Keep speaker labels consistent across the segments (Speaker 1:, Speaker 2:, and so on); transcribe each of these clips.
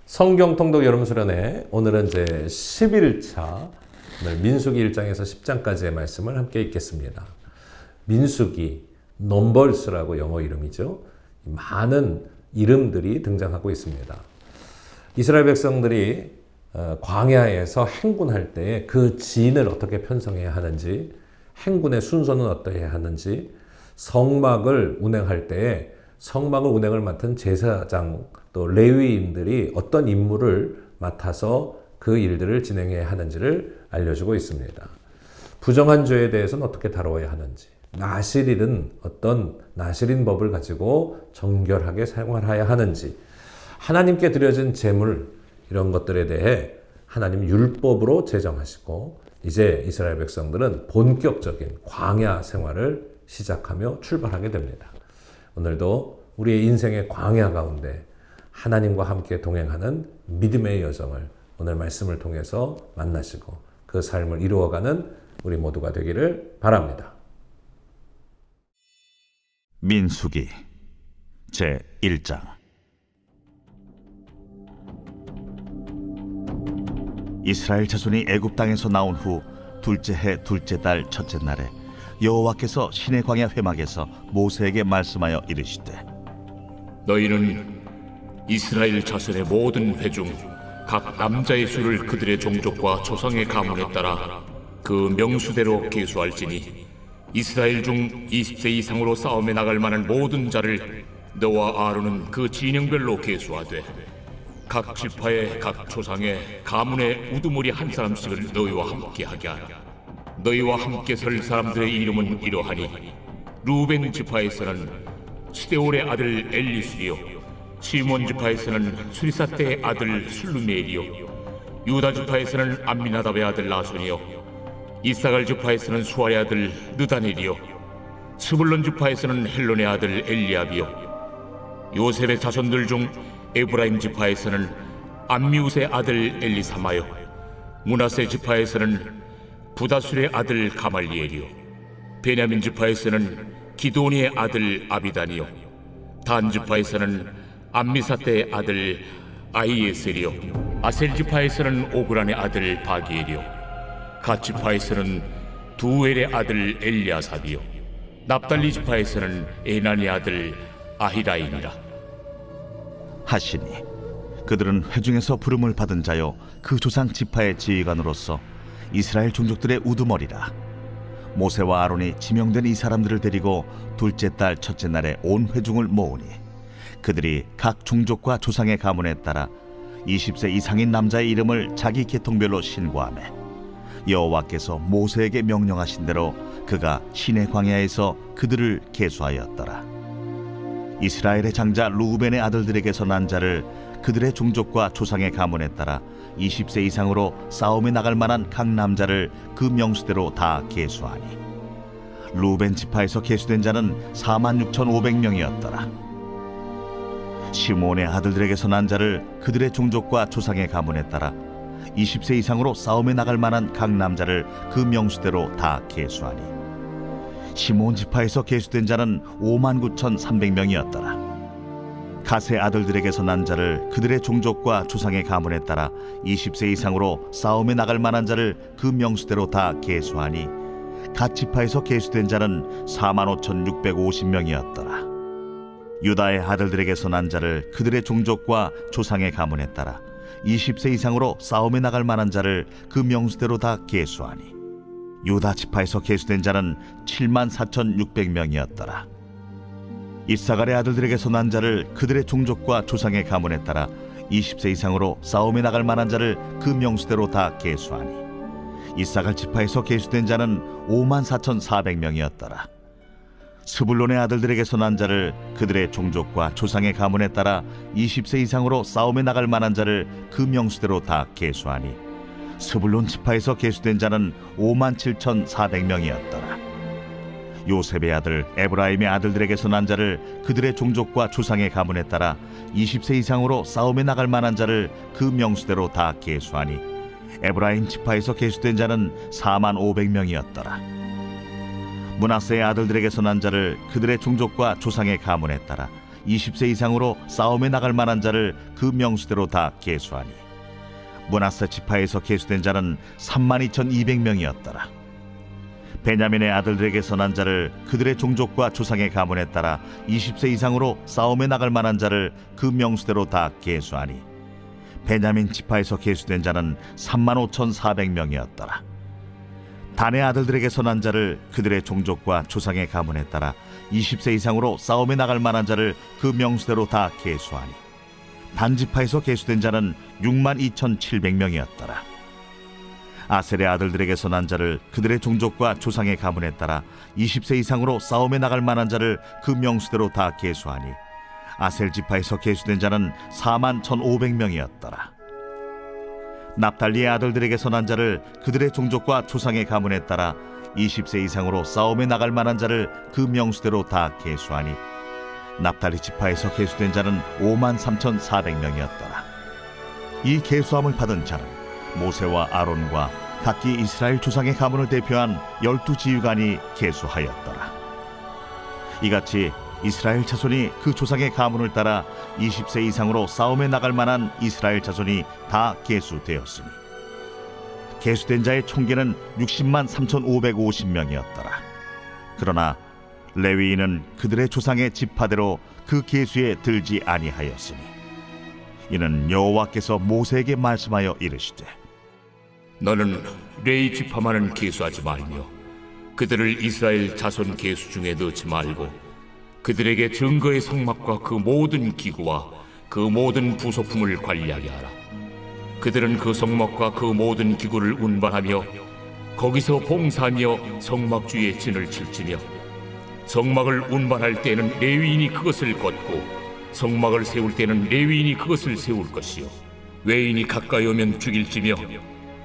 Speaker 1: 성경 통독 여름 수련회 오늘은 이제 11차 오늘 민수기 1장에서 10장까지의 말씀을 함께 읽겠습니다. 민수기, 넘버스라고 영어 이름이죠. 많은 이름들이 등장하고 있습니다. 이스라엘 백성들이 광야에서 행군할 때 그 진을 어떻게 편성해야 하는지, 행군의 순서는 어떠해야 하는지, 성막을 운행할 때 성막을 운행을 맡은 제사장 또 레위인들이 어떤 임무를 맡아서 그 일들을 진행해야 하는지를 알려주고 있습니다. 부정한 죄에 대해서는 어떻게 다뤄야 하는지, 나실일은 어떤 나실인 법을 가지고 정결하게 생활해야 하는지, 하나님께 드려진 제물 이런 것들에 대해 하나님 율법으로 제정하시고 이제 이스라엘 백성들은 본격적인 광야 생활을 시작하며 출발하게 됩니다. 오늘도 우리의 인생의 광야 가운데 하나님과 함께 동행하는 믿음의 여정을 오늘 말씀을 통해서 만나시고 그 삶을 이루어가는 우리 모두가 되기를 바랍니다.
Speaker 2: 민수기 제1장. 이스라엘 자손이 애굽 땅에서 나온 후 둘째 해 둘째 달 첫째 날에 여호와께서 시내 광야 회막에서 모세에게 말씀하여 이르시되,
Speaker 3: 너희는 이스라엘 자손의 모든 회 중 각 남자의 수를 그들의 종족과 조상의 가문에 따라 그 명수대로 계수할지니 이스라엘 중 20세 이상으로 싸움에 나갈 만한 모든 자를 너와 아론은 그 진영별로 계수하되 각 지파의 각 조상의 가문의 우두머리 한 사람씩을 너희와 함께 하게 하라. 너희와 함께 설 사람들의 이름은 이러하니 루벤 지파에서는 스데올의 아들 엘리술이요, 시몬 지파에서는 수리사떼의 아들 술루멜이요, 유다 지파에서는 암미나답의 아들 나손이요, 이사갈 지파에서는 수아의 아들 느다넬이요, 스불론 지파에서는 헬론의 아들 엘리압이요, 요셉의 자손들 중 에브라임 지파에서는 암미우스의 아들 엘리사마요, 므낫세 지파에서는 부다술의 아들 가말리엘이요, 베냐민 지파에서는 기도니의 아들 아비단이요, 단 지파에서는 암미사떼의 아들 아이에셀이요, 아셀 지파에서는 오그란의 아들 바기엘이요, 갓 지파에서는 두엘의 아들 엘리아삽이요, 납달리 지파에서는 에난의 아들 아히라인이라
Speaker 2: 하시니 그들은 회중에서 부름을 받은 자요 그 조상 지파의 지휘관으로서 이스라엘 종족들의 우두머리라. 모세와 아론이 지명된 이 사람들을 데리고 둘째 달 첫째 날에 온 회중을 모으니 그들이 각 종족과 조상의 가문에 따라 20세 이상인 남자의 이름을 자기 계통별로 신고하매 여호와께서 모세에게 명령하신 대로 그가 시내 광야에서 그들을 계수하였더라. 이스라엘의 장자 루벤의 아들들에게서 난 자를 그들의 종족과 조상의 가문에 따라 20세 이상으로 싸움에 나갈 만한 각 남자를 그 명수대로 다 계수하니 루벤 지파에서 계수된 자는 46,500명이었더라. 시몬의 아들들에게서 난 자를 그들의 종족과 조상의 가문에 따라 20세 이상으로 싸움에 나갈 만한 각 남자를 그 명수대로 다 계수하니 시몬 지파에서 계수된 자는 59,300명이었더라. 갓의 아들들에게서 난 자를 그들의 종족과 조상의 가문에 따라 20세 이상으로 싸움에 나갈 만한 자를 그 명수대로 다 계수하니 갓 지파에서 계수된 자는 45,650명이었더라. 유다의 아들들에게서 난 자를 그들의 종족과 조상의 가문에 따라 20세 이상으로 싸움에 나갈 만한 자를 그 명수대로 다 계수하니 유다 지파에서 계수된 자는 74,600명이었더라. 이사갈의 아들들에게서 난 자를 그들의 종족과 조상의 가문에 따라 20세 이상으로 싸움에 나갈 만한 자를 그 명수대로 다 계수하니 이사갈 지파에서 계수된 자는 54,400명이었더라. 스불론의 아들들에게서 난 자를 그들의 종족과 조상의 가문에 따라 20세 이상으로 싸움에 나갈 만한 자를 그 명수대로 다 계수하니 스불론 지파에서 계수된 자는 57,400명이었더라. 요셉의 아들 에브라임의 아들들에게서 난 자를 그들의 종족과 조상의 가문에 따라 20세 이상으로 싸움에 나갈 만한 자를 그 명수대로 다 계수하니 에브라임 지파에서 계수된 자는 45,500명이었더라. 므낫세의 아들들에게서 난 자를 그들의 종족과 조상의 가문에 따라 20세 이상으로 싸움에 나갈 만한 자를 그 명수대로 다 계수하니 므낫세 지파에서 계수된 자는 32,200명이었더라. 베냐민의 아들들에게서 난 자를 그들의 종족과 조상의 가문에 따라 20세 이상으로 싸움에 나갈 만한 자를 그 명수대로 다 계수하니 베냐민 지파에서 계수된 자는 35,400명이었더라. 단의 아들들에게서 난 자를 그들의 종족과 조상의 가문에 따라 20세 이상으로 싸움에 나갈 만한 자를 그 명수대로 다 계수하니 단 지파에서 계수된 자는 62,700명이었더라. 아셀의 아들들에게서 난 자를 그들의 종족과 조상의 가문에 따라 20세 이상으로 싸움에 나갈 만한 자를 그 명수대로 다 계수하니 아셀 지파에서 계수된 자는 41,500명이었더라. 납달리의 아들들에게서 난 자를 그들의 종족과 조상의 가문에 따라 20세 이상으로 싸움에 나갈 만한 자를 그 명수대로 다 계수하니 납달리 지파에서 계수된 자는 53,400명이었더라. 이 계수함을 받은 자는 모세와 아론과 각기 이스라엘 조상의 가문을 대표한 12지휘관이 계수하였더라. 이같이 이스라엘 자손이 그 조상의 가문을 따라 20세 이상으로 싸움에 나갈 만한 이스라엘 자손이 다 계수되었으니 계수된 자의 총계는 60만 3,550명이었더라. 그러나 레위인은 그들의 조상의 지파대로 그 계수에 들지 아니하였으니 이는 여호와께서 모세에게 말씀하여 이르시되
Speaker 3: 너는 레위 지파만은 계수하지 말며 그들을 이스라엘 자손 계수 중에 넣지 말고 그들에게 증거의 성막과 그 모든 기구와 그 모든 부속품을 관리하게 하라. 그들은 그 성막과 그 모든 기구를 운반하며 거기서 봉사하며 성막 주위에 진을 칠지며 성막을 운반할 때에는 레위인이 그것을 걷고 성막을 세울 때는 레위인이 그것을 세울 것이요 외인이 가까이 오면 죽일지며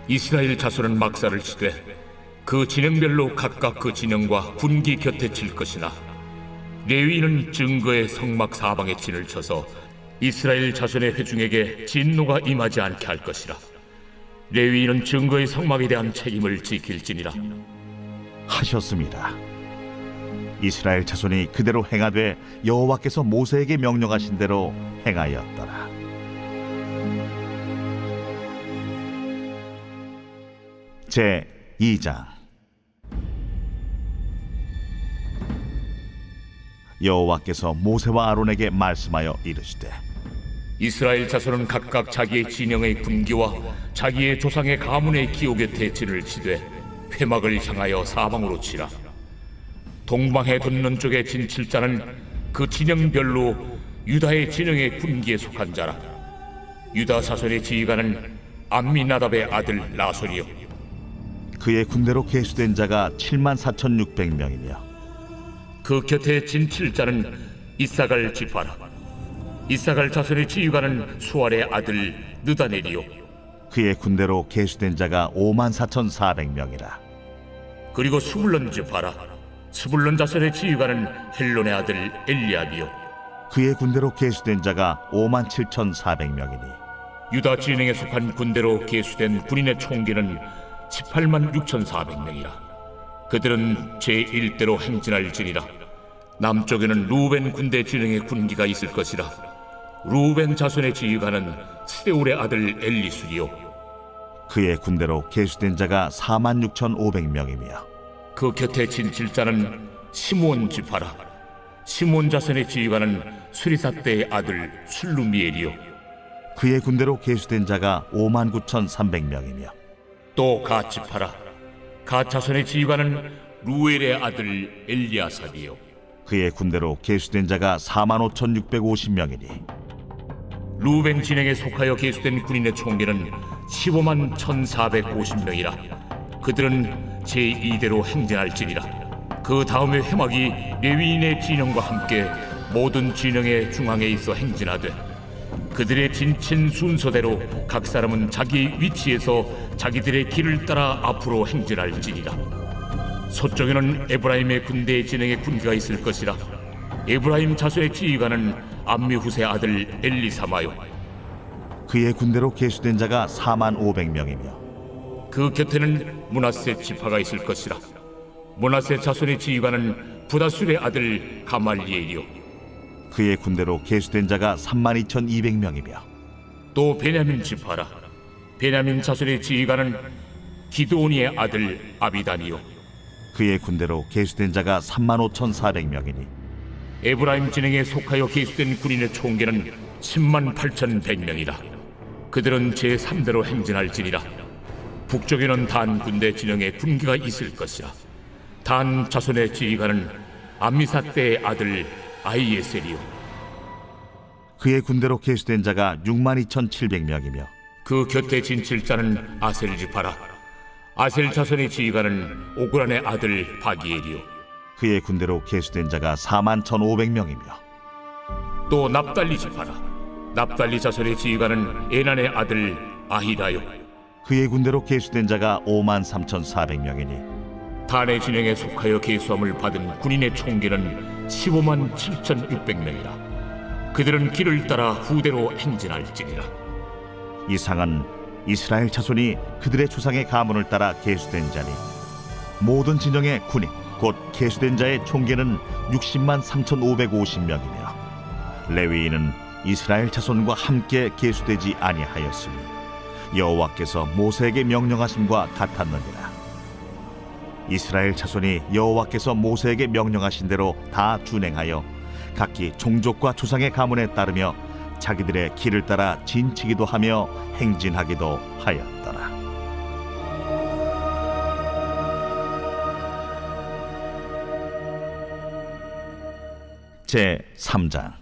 Speaker 3: 이스라엘 자손은 막사를 치되 그 진영별로 각각 그 진영과 군기 곁에 칠 것이나 레위인은 증거의 성막 사방에 진을 쳐서 이스라엘 자손의 회중에게 진노가 임하지 않게 할 것이라. 레위인은 증거의 성막에 대한 책임을 지킬지니라
Speaker 2: 하셨습니다. 이스라엘 자손이 그대로 행하되 여호와께서 모세에게 명령하신 대로 행하였더라. 제 2장. 여호와께서 모세와 아론에게 말씀하여 이르시되
Speaker 3: 이스라엘 자손은 각각 자기의 진영의 군기와 자기의 조상의 가문의 기호 곁에 진을 치되 회막을 향하여 사방으로 치라. 동방해 돋는 쪽에 진 칠 자는 그 진영별로 유다의 진영의 군기에 속한 자라. 유다 자손의 지휘관은 암미나답의 아들 나손이요
Speaker 2: 그의 군대로 계수된 자가 74,600명이며
Speaker 3: 그 곁에 진 칠 자는 이사갈 지파라. 이사갈 자손의 지휘관은 수알의 아들 느다넬이요
Speaker 2: 그의 군대로 계수된 자가 54,400명이라.
Speaker 3: 그리고 스불론 지파라. 스불론 자손의 지휘관은 헬론의 아들 엘리압이요
Speaker 2: 그의 군대로 계수된 자가 57,400명이니
Speaker 3: 유다 진영에 속한 군대로 계수된 군인의 총기는 18만 6,400명이라. 그들은 제1대로 행진할지니라. 남쪽에는 루벤 군대 진영의 군기가 있을 것이라. 루벤 자손의 지휘관은 스데울의 아들 엘리술이요
Speaker 2: 그의 군대로 계수된 자가 46,500명이며
Speaker 3: 그 곁에 진칠 자는 시므온 지파라. 시므온 자손의 지휘관은 수리사대의 아들 술루미엘이요
Speaker 2: 그의 군대로 계수된 자가 59,300명이며
Speaker 3: 또 갓 지파라. 갓 자손의 지휘관은 루엘의 아들 엘리아삽이요
Speaker 2: 그의 군대로 계수된 자가 45,650명이니
Speaker 3: 루벤 진영에 속하여 계수된 군인의 총기는 15만 1,450명이라. 그들은 제2대로 행진할지니라. 그 다음에 회막이 레위인의 진영과 함께 모든 진영의 중앙에 있어 행진하되 그들의 진친 순서대로 각 사람은 자기 위치에서 자기들의 길을 따라 앞으로 행진할지니라. 서쪽에는 에브라임의 군대의 진영의 군기가 있을 것이라. 에브라임 자손의 지휘관은 암미후세 아들 엘리사마요
Speaker 2: 그의 군대로 계수된 자가 45,500명이며
Speaker 3: 그 곁에는 므낫세 지파가 있을 것이라. 므낫세 자손의 지휘관은 부다술의 아들 가말리엘이요
Speaker 2: 그의 군대로 계수된 자가 32,200명이며
Speaker 3: 또 베냐민 지파라. 베냐민 자손의 지휘관은 기드온이의 아들 아비단이요.
Speaker 2: 그의 군대로 계수된 자가 35,400명이니
Speaker 3: 에브라임 진영에 속하여 계수된 군인의 총계는 108,100명이라. 그들은 제3대로 행진할지니라. 북쪽에는 단 군대 진영에 군기가 있을 것이라. 단 자손의 지휘관은 암미사대의 아들 아히에셀이요.
Speaker 2: 그의 군대로 계수된 자가 62,700명이며
Speaker 3: 그 곁에 진칠자는 아셀 지파라. 아셀 자손의 지휘관은 오그란의 아들 바기엘이요.
Speaker 2: 그의 군대로 계수된 자가 41,500명이며
Speaker 3: 또 납달리 지파라. 납달리 자손의 지휘관은 에난의 아들 아히라요.
Speaker 2: 그의 군대로 계수된 자가 53,400명이니
Speaker 3: 단의 진영에 속하여 계수함을 받은 군인의 총계는 157,600명이라. 그들은 길을 따라 후대로 행진할지니라.
Speaker 2: 이상은 이스라엘 자손이 그들의 조상의 가문을 따라 계수된 자니 모든 진영의 군인 곧 계수된 자의 총계는 603,550명이며 레위인은 이스라엘 자손과 함께 계수되지 아니하였으니 여호와께서 모세에게 명령하심과 같았느니라. 이스라엘 자손이 여호와께서 모세에게 명령하신 대로 다 준행하여 각기 종족과 조상의 가문에 따르며 자기들의 길을 따라 진치기도 하며 행진하기도 하였더라. 제 3장.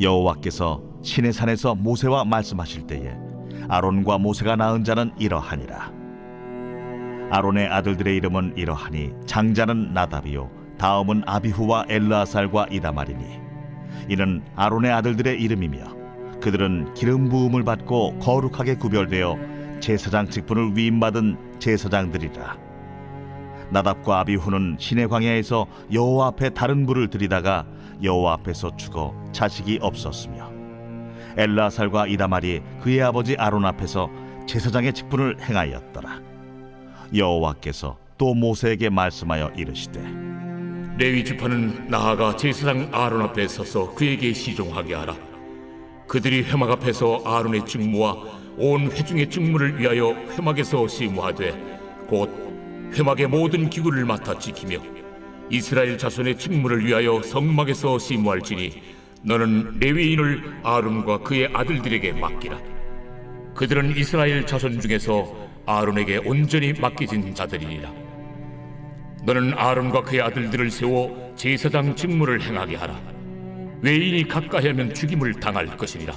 Speaker 2: 여호와께서 시내산에서 모세와 말씀하실 때에 아론과 모세가 낳은 자는 이러하니라. 아론의 아들들의 이름은 이러하니 장자는 나답이요 다음은 아비후와 엘르아살과 이다말이니 이는 아론의 아들들의 이름이며 그들은 기름 부음을 받고 거룩하게 구별되어 제사장 직분을 위임받은 제사장들이라. 나답과 아비후는 시내 광야에서 여호와 앞에 다른 불을 들이다가 여호와 앞에서 죽어 자식이 없었으며 엘르아살과 이다말이 그의 아버지 아론 앞에서 제사장의 직분을 행하였더라. 여호와께서 또 모세에게 말씀하여 이르시되
Speaker 3: 레위 지파는 나아가 제사장 아론 앞에 서서 그에게 시종하게 하라. 그들이 회막 앞에서 아론의 직무와 온 회중의 직무를 위하여 회막에서 시무하되 곧 회막의 모든 기구를 맡아 지키며 이스라엘 자손의 직무를 위하여 성막에서 시무할지니 너는 레위인을 아론과 그의 아들들에게 맡기라. 그들은 이스라엘 자손 중에서 아론에게 온전히 맡겨진 자들이니라. 너는 아론과 그의 아들들을 세워 제사장 직무를 행하게 하라. 외인이 가까이 하면 죽임을 당할 것이니라.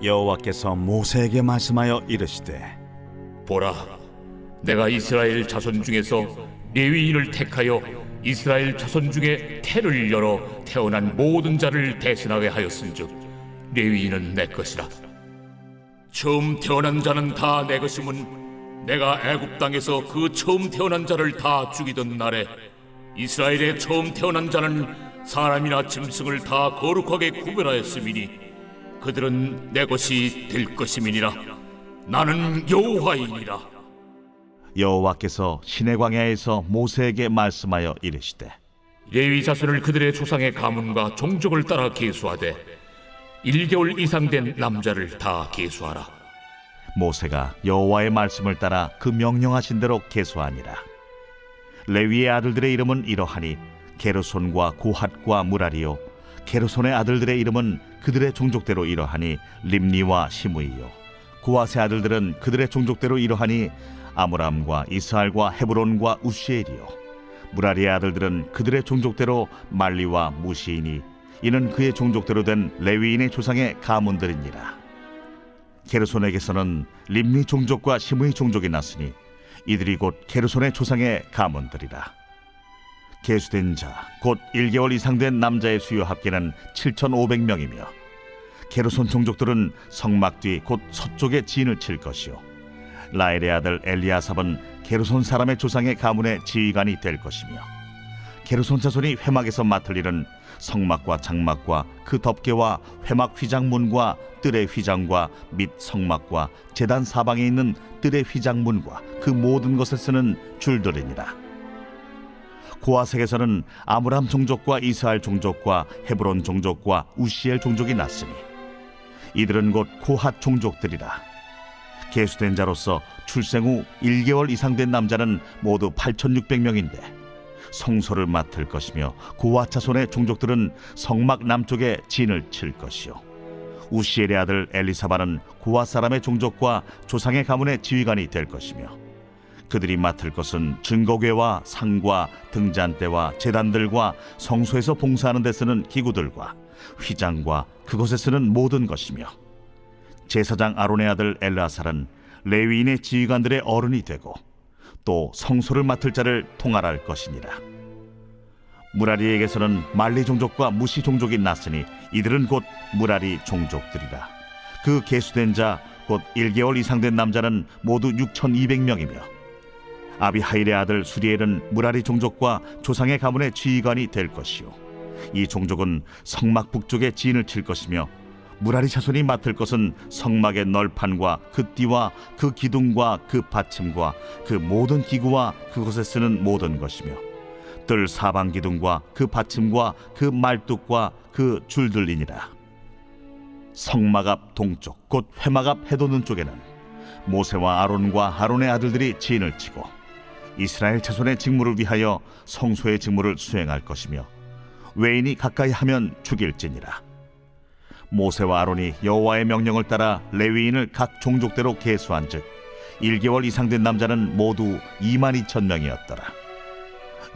Speaker 2: 여호와께서 모세에게 말씀하여 이르시되
Speaker 3: 보라, 내가 이스라엘 자손 중에서 레위인을 택하여 이스라엘 자손 중에 태를 열어 태어난 모든 자를 대신하게 하였은즉 레위인은 내 것이라. 처음 태어난 자는 다 내 것임은 내가 애굽 땅에서 그 처음 태어난 자를 다 죽이던 날에 이스라엘의 처음 태어난 자는 사람이나 짐승을 다 거룩하게 구별하였음이니 그들은 내 것이 될 것임이니라. 나는 여호와이니라.
Speaker 2: 여호와께서 시내 광야에서 모세에게 말씀하여 이르시되
Speaker 3: 레위 자손을 그들의 조상의 가문과 종족을 따라 계수하되 1개월 이상 된 남자를 다 계수하라.
Speaker 2: 모세가 여호와의 말씀을 따라 그 명령하신 대로 계수하니라. 레위의 아들들의 이름은 이러하니 게르손과 고핫과 무라리요 게르손의 아들들의 이름은 그들의 종족대로 이러하니 림니와 시므이요 고핫의 아들들은 그들의 종족대로 이러하니 아므람과 이스할과 헤브론과 우시엘이요 무라리의 아들들은 그들의 종족대로 말리와 무시이니 이는 그의 종족대로 된 레위인의 조상의 가문들이니라. 게르손에게서는 림니 종족과 시므이 종족이 났으니 이들이 곧 게르손의 조상의 가문들이라. 계수된 자 곧 1개월 이상 된 남자의 수요 합계는 7,500명이며 게르손 종족들은 성막 뒤 곧 서쪽에 진을 칠 것이요 라엘의 아들 엘리아삽은 게르손 사람의 조상의 가문의 지휘관이 될 것이며 게르손 자손이 회막에서 맡을 일은 성막과 장막과 그 덮개와 회막 휘장문과 뜰의 휘장과 및 성막과 제단 사방에 있는 뜰의 휘장문과 그 모든 것에 쓰는 줄들이니라. 고아색에서는 아므람 종족과 이스라엘 종족과 헤브론 종족과 우시엘 종족이 났으니 이들은 곧 고핫 종족들이라. 계수된 자로서 출생 후 1개월 이상 된 남자는 모두 8,600명인데 성소를 맡을 것이며 고핫 자손의 종족들은 성막 남쪽에 진을 칠 것이요 우시엘의 아들 엘리사바는 고핫 사람의 종족과 조상의 가문의 지휘관이 될 것이며 그들이 맡을 것은 증거궤와 상과 등잔대와 제단들과 성소에서 봉사하는 데 쓰는 기구들과 휘장과 그것에 쓰는 모든 것이며 제사장 아론의 아들 엘르아살은 레위인의 지휘관들의 어른이 되고 또 성소를 맡을 자를 통할할 것이니라. 무라리에게서는 말리 종족과 무시 종족이 났으니 이들은 곧 무라리 종족들이라. 그 계수된 자 곧 1개월 이상 된 남자는 모두 6,200명이며 아비하일의 아들 수리엘은 무라리 종족과 조상의 가문의 지휘관이 될 것이요 이 종족은 성막 북쪽에 진을 칠 것이며 무라리 자손이 맡을 것은 성막의 널판과 그 띠와 그 기둥과 그 받침과 그 모든 기구와 그것에 쓰는 모든 것이며 뜰 사방 기둥과 그 받침과 그 말뚝과 그 줄들이니라. 성막 앞 동쪽 곧 회막 앞 해돋는 쪽에는 모세와 아론과 아론의 아들들이 진을 치고 이스라엘 자손의 직무를 위하여 성소의 직무를 수행할 것이며 외인이 가까이 하면 죽일지니라. 모세와 아론이 여호와의 명령을 따라 레위인을 각 종족대로 계수한즉 1개월 이상 된 남자는 모두 22,000명이었더라.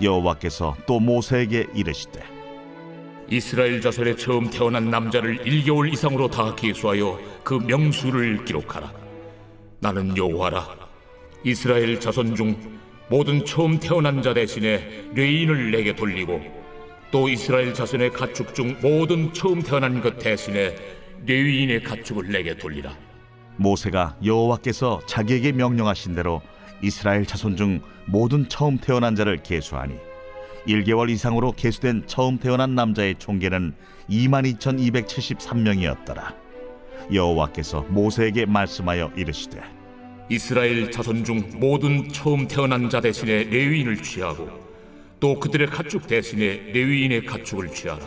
Speaker 2: 여호와께서 또 모세에게 이르시되
Speaker 3: 이스라엘 자손에 처음 태어난 남자를 1개월 이상으로 다 계수하여 그 명수를 기록하라. 나는 여호와라. 이스라엘 자손 중 모든 처음 태어난 자 대신에 레위인을 내게 돌리고 또 이스라엘 자손의 가축 중 모든 처음 태어난 것 대신에 레위인의 가축을 내게 돌리라.
Speaker 2: 모세가 여호와께서 자기에게 명령하신 대로 이스라엘 자손 중 모든 처음 태어난 자를 계수하니 1개월 이상으로 계수된 처음 태어난 남자의 총계는 22,273명이었더라. 여호와께서 모세에게 말씀하여 이르시되
Speaker 3: 이스라엘 자손 중 모든 처음 태어난 자 대신에 레위인을 취하고 또 그들의 가축 대신에 레위인의 가축을 취하라.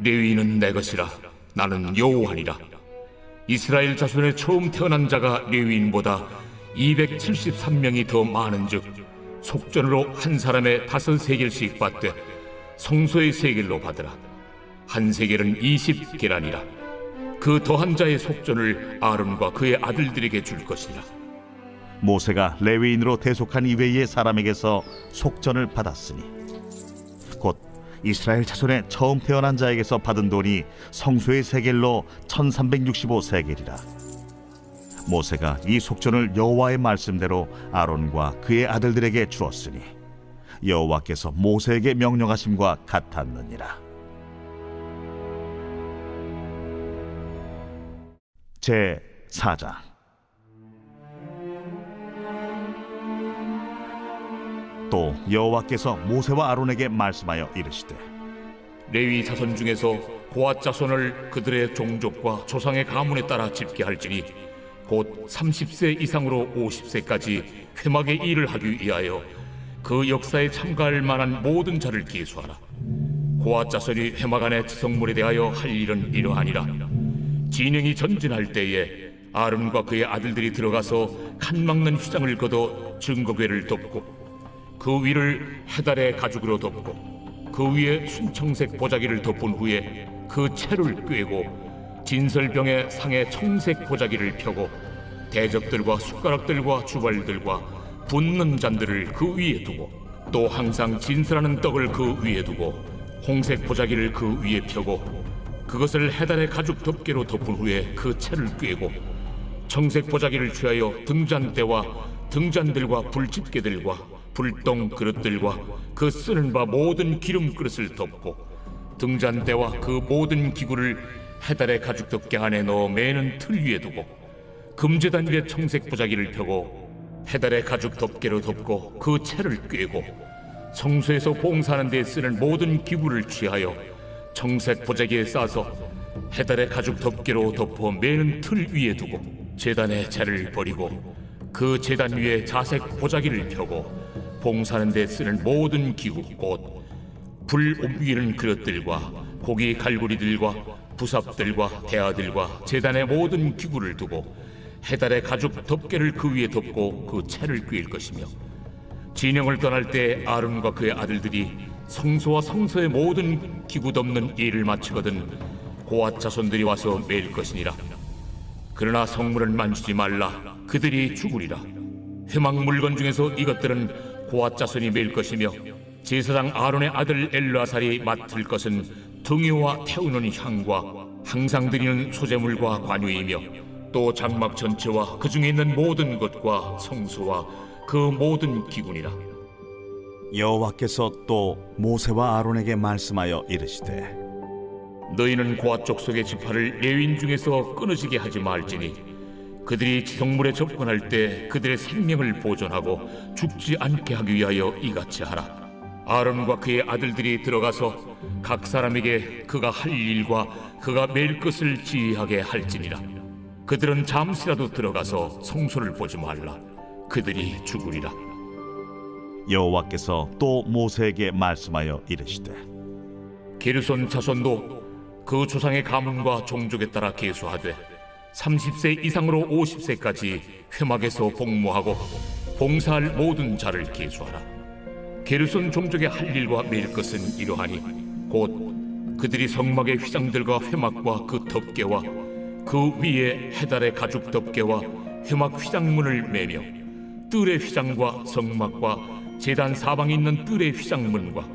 Speaker 3: 레위인은 내 것이라. 나는 여호와니라. 이스라엘 자손의 처음 태어난 자가 레위인보다 273명이 더 많은즉 속전으로 한 사람의 5세겔씩 받되 성소의 세겔로 받으라. 한 세겔은 20계란이라. 그 더한 자의 속전을 아론과 그의 아들들에게 줄 것이라.
Speaker 2: 모세가 레위인으로 대속한 이외의 사람에게서 속전을 받았으니 곧 이스라엘 자손의 처음 태어난 자에게서 받은 돈이 성소의 세겔로 1365세겔이라. 모세가 이 속전을 여호와의 말씀대로 아론과 그의 아들들에게 주었으니 여호와께서 모세에게 명령하심과 같았느니라. 제 4장. 또 여호와께서 모세와 아론에게 말씀하여 이르시되
Speaker 3: 레위 자손 중에서 고핫 자손을 그들의 종족과 조상의 가문에 따라 집계할지니 곧 30세 이상으로 50세까지 회막의 일을 하기 위하여 그 역사에 참가할 만한 모든 자를 계수하라. 고핫 자손이 회막 안의 지성물에 대하여 할 일은 이러하니라. 진영이 전진할 때에 아론과 그의 아들들이 들어가서 칸 막는 휘장을 걷어 증거궤를 덮고 그 위를 해달의 가죽으로 덮고 그 위에 순청색 보자기를 덮은 후에 그 채를 꿰고 진설병의 상에 청색 보자기를 펴고 대적들과 숟가락들과 주발들과 붓는 잔들을 그 위에 두고 또 항상 진설하는 떡을 그 위에 두고 홍색 보자기를 그 위에 펴고 그것을 해달의 가죽 덮개로 덮은 후에 그 채를 꿰고 청색 보자기를 취하여 등잔대와 등잔들과 불집게들과 불똥 그릇들과 그 쓰는 바 모든 기름 그릇을 덮고 등잔대와 그 모든 기구를 해달의 가죽 덮개 안에 넣어 매는 틀 위에 두고 금제단 위에 청색 보자기를 펴고 해달의 가죽 덮개로 덮고 그 채를 꿰고 성소에서 봉사하는 데 쓰는 모든 기구를 취하여 청색 보자기에 싸서 해달의 가죽 덮개로 덮어 매는 틀 위에 두고 제단의 채를 버리고 그 제단 위에 자색 보자기를 펴고 봉사하는 데 쓰는 모든 기구 곧 불 옮기는 그릇들과 고기 갈고리들과 부삽들과 대야들과 제단의 모든 기구를 두고 해달의 가죽 덮개를 그 위에 덮고 그 채를 꿰일 것이며 진영을 떠날 때 아론과 그의 아들들이 성소와 성소의 모든 기구 덮는 일을 마치거든 고앗 자손들이 와서 매일 것이니라. 그러나 성물은 만지지 말라. 그들이 죽으리라. 회막 물건 중에서 이것들은 고앗 자손이 매일 것이며 제사장 아론의 아들 엘르아살이 맡을 것은 등유와 태우는 향과 항상 드리는 소제물과 관유이며 또 장막 전체와 그 중에 있는 모든 것과 성소와 그 모든 기구니라.
Speaker 2: 여호와께서 또 모세와 아론에게 말씀하여 이르시되
Speaker 3: 너희는 고앗 족속의 지파를 레위인 중에서 끊어지게 하지 말지니 그들이 지성물에 접근할 때 그들의 생명을 보존하고 죽지 않게 하기 위하여 이같이 하라. 아론과 그의 아들들이 들어가서 각 사람에게 그가 할 일과 그가 매일 것을 지휘하게 할지니라. 그들은 잠시라도 들어가서 성소를 보지 말라. 그들이 죽으리라.
Speaker 2: 여호와께서 또 모세에게 말씀하여 이르시되
Speaker 3: 게르손 자손도 그 조상의 가문과 종족에 따라 계수하되 30세 이상으로 50세까지 회막에서 복무하고 봉사할 모든 자를 계수하라. 게르손 종족의 할 일과 매일 것은 이러하니 곧 그들이 성막의 휘장들과 회막과 그 덮개와 그 위에 해달의 가죽 덮개와 회막 휘장문을 매며 뜰의 휘장과 성막과 제단 사방에 있는 뜰의 휘장문과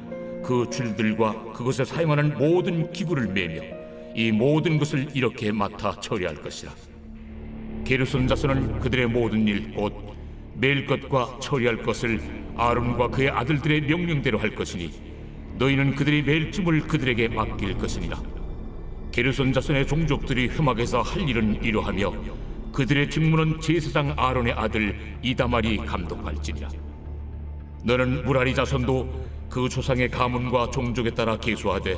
Speaker 3: 그 줄들과 그것에 사용하는 모든 기구를 매며 이 모든 것을 이렇게 맡아 처리할 것이라. 게르손 자손은 그들의 모든 일 곧 매일 것과 처리할 것을 아론과 그의 아들들의 명령대로 할 것이니 너희는 그들이 매일 짐을 그들에게 맡길 것이니라. 게르손 자손의 종족들이 회막에서 할 일은 이러하며 그들의 직무는 제사장 아론의 아들 이다말이 감독할지니라. 너는 무라리 자손도 그 조상의 가문과 종족에 따라 계수하되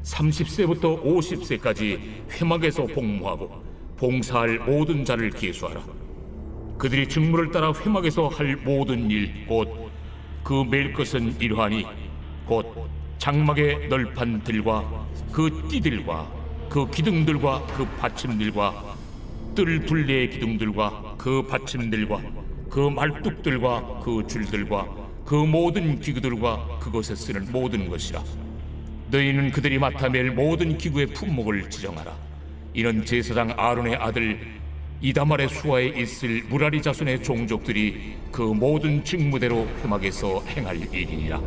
Speaker 3: 30세부터 50세까지 회막에서 복무하고 봉사할 모든 자를 계수하라. 그들이 직무를 따라 회막에서 할 모든 일 곧 그 매일 것은 이러하니 곧 장막의 널판들과 그 띠들과 그 기둥들과 그 받침들과 뜰 둘레의 기둥들과 그 받침들과 그 말뚝들과 그 줄들과 그 모든 기구들과 그것에 쓰는 모든 것이라. 너희는 그들이 맡아 맬 모든 기구의 품목을 지정하라. 이는 제사장 아론의 아들 이다말의 수하에 있을 무라리 자손의 종족들이 그 모든 직무대로 회막에서 행할 일이니라.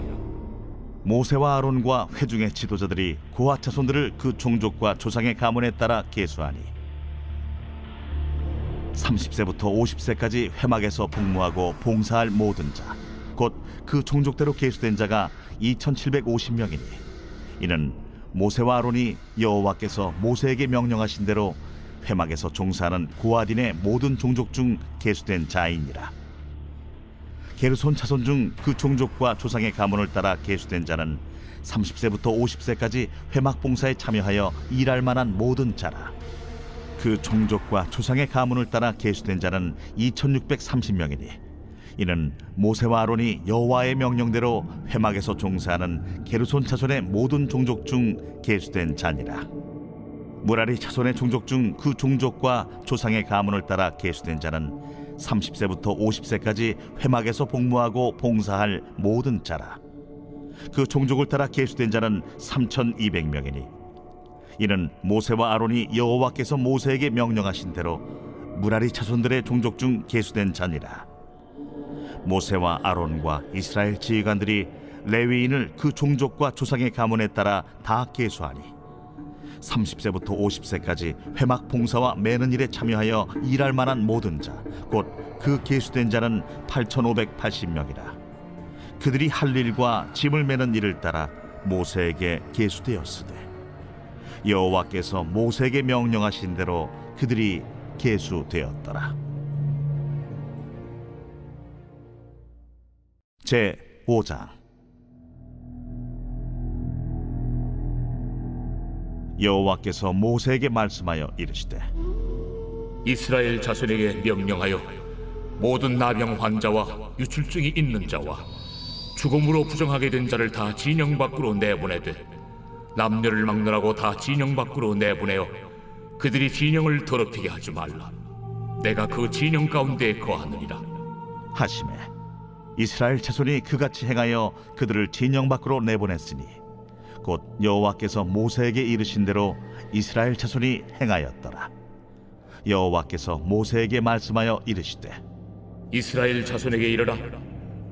Speaker 2: 모세와 아론과 회중의 지도자들이 고앗 자손들을 그 종족과 조상의 가문에 따라 계수하니 30세부터 50세까지 회막에서 복무하고 봉사할 모든 자 곧 그 종족대로 계수된 자가 2750명이니 이는 모세와 아론이 여호와께서 모세에게 명령하신 대로 회막에서 종사하는 고앗인의 모든 종족 중 계수된 자이니라. 게르손 자손 중 그 종족과 조상의 가문을 따라 계수된 자는 30세부터 50세까지 회막 봉사에 참여하여 일할 만한 모든 자라. 그 종족과 조상의 가문을 따라 계수된 자는 2630명이니 이는 모세와 아론이 여호와의 명령대로 회막에서 종사하는 게르손 자손의 모든 종족 중 계수된 자니라. 무라리 자손의 종족 중 그 종족과 조상의 가문을 따라 계수된 자는 30세부터 50세까지 회막에서 복무하고 봉사할 모든 자라. 그 종족을 따라 계수된 자는 3200명이니 이는 모세와 아론이 여호와께서 모세에게 명령하신 대로 무라리 자손들의 종족 중 계수된 자니라. 모세와 아론과 이스라엘 지휘관들이 레위인을 그 종족과 조상의 가문에 따라 다 계수하니 30세부터 50세까지 회막 봉사와 매는 일에 참여하여 일할 만한 모든 자 곧 그 계수된 자는 8580명이라. 그들이 할 일과 짐을 매는 일을 따라 모세에게 계수되었으되 여호와께서 모세에게 명령하신 대로 그들이 계수되었더라. 제 5장. 여호와께서 모세에게 말씀하여 이르시되
Speaker 3: 이스라엘 자손에게 명령하여 모든 나병 환자와 유출증이 있는 자와 죽음으로 부정하게 된 자를 다 진영 밖으로 내보내되 남녀를 막론하고 다 진영 밖으로 내보내어 그들이 진영을 더럽히게 하지 말라. 내가 그 진영 가운데 거하느니라.
Speaker 2: 하심에 이스라엘 자손이 그같이 행하여 그들을 진영 밖으로 내보냈으니 곧 여호와께서 모세에게 이르신 대로 이스라엘 자손이 행하였더라. 여호와께서 모세에게 말씀하여 이르시되
Speaker 3: 이스라엘 자손에게 이르라.